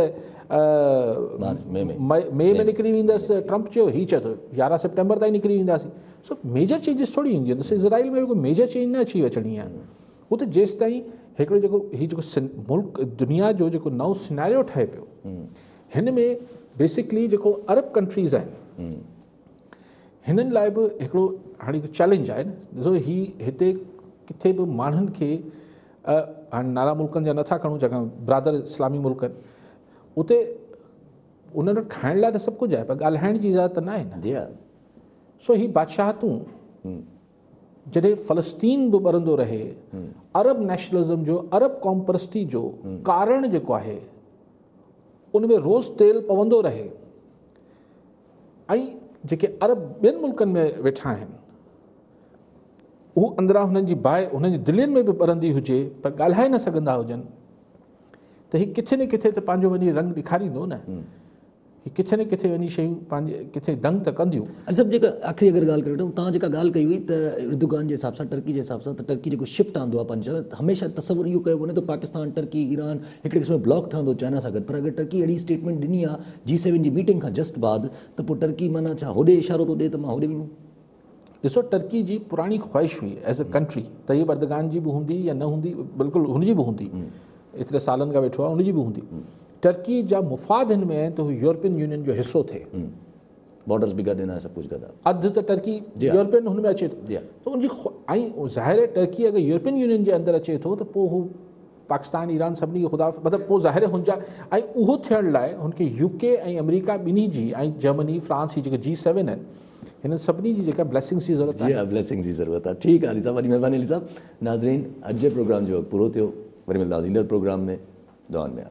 Speaker 2: मई में निकिरी वेंदसि, ट्रम्प चयो, हीउ चए थो 11 सितंबर ताईं निकिरी वेंदासीं। सो मेजर चेंजिस थोरी ईंदियूं आहिनि, इज़राइल में कोई मेजर चेंज न अची अचणी आहे। हू त जेसि ताईं हिकिड़ो जेको हीउ जेको मुल्क दुनिया जो जेको नओं सिनेरियो ठहे पियो, हिन में बेसिकली जेको अरब कंट्रीज़ आहिनि, हिननि लाइ बि हिकिड़ो हाणे हिकु चैलेंज आहे न। ॾिसो ही हिते किथे बि माण्हुनि खे, हाणे नाला मुल्कनि जा नथा खणूं, चङा ब्रादर इस्लामी मुल्क आहिनि, उते उन्हनि वटि खाइण लाइ त सभु कुझु आहे, पर ॻाल्हाइण जी इजाज़त न आहे न। सो ही बादशाहतूं जॾहिं फ़लस्तीन बि ॿरंदो रहे, अरब नेशनलिज़म जो, अरब क़ौम परस्ती जो कारण जेको आहे उन में रोज़ तेल पवंदो रहे, ऐं जेके अरब ॿियनि मुल्कनि में वेठा आहिनि हू अंदरां हुननि जी बाहि हुननि जी दिलनि में बि ॿरंदी हुजे, पर ॻाल्हाए न सघंदा हुजनि, त हीउ किथे न किथे त पंहिंजो वञी रंग ॾेखारींदो न। हीउ किथे न किथे वञी शयूं पंहिंजे किथे दंग त कंदियूं।
Speaker 1: सभु जेका आख़िरी अगरि ॻाल्हि करे वठूं, तव्हां जेका ॻाल्हि कई हुई त एर्दोगान जे हिसाब सां, टर्की जे हिसाब सां, त टर्की जेको शिफ्ट आंदो आहे पंज, हमेशह तसवुरु इहो कयो वञे त पाकिस्तान, टर्की, ईरान हिकिड़े क़िस्म ब्लॉक ठहंदो चाइना सां गॾु। पर अगरि टर्की अहिड़ी स्टेटमेंट ॾिनी आहे G7 जी मीटिंग खां जस्ट बाद, त पोइ टर्की माना छा होॾे इशारो थो ॾिए त मां होॾे वञूं?
Speaker 2: ॾिसो टर्की जी पुराणी ख़्वाहिश हुई एज़ अ कंट्री, तय्यब अर्दगान जी बि हूंदी या न हूंदी, बिल्कुलु हुनजी बि हूंदी, एतिरे सालनि खां वेठो आहे उनजी बि हूंदी। टर्की जा मुफ़ाद हिन में आहिनि त हू यूरोपियन यूनियन जो हिसो थिए,
Speaker 1: बॉर्डर्स भी गॾु आहिनि, सभु कुझु गॾु आहे।
Speaker 2: अधु त टर्की यूरोपियन हुन में अचे थो, त उनजी ऐं ज़ाहिर आहे टर्की अगरि यूरोपियन यूनियन जे अंदरि अचे थो त पोइ हू पाकिस्तान ईरान सभिनी खे ख़ुदा मतिलबु पोइ ज़ाहिर हुनजा, ऐं उहो थियण लाइ हुनखे यूके ऐं अमेरिका ॿिन्ही जी ऐं जर्मनी फ्रांस जी जेके G7 आहिनि हिन सभिनी जी जेका ब्लेसिंग्स जी ज़रूरत आहे।
Speaker 1: ब्लेसिंग्स जी ज़रूरत आहे। ठीकु आहे अली साहब, वॾी महिरबानी अली साहब। नाज़रीन, अॼु जे प्रोग्राम जो वक़्तु पूरो थियो, वरी मिलंदासीं ईंदड़ प्रोग्राम में। दुआनि में।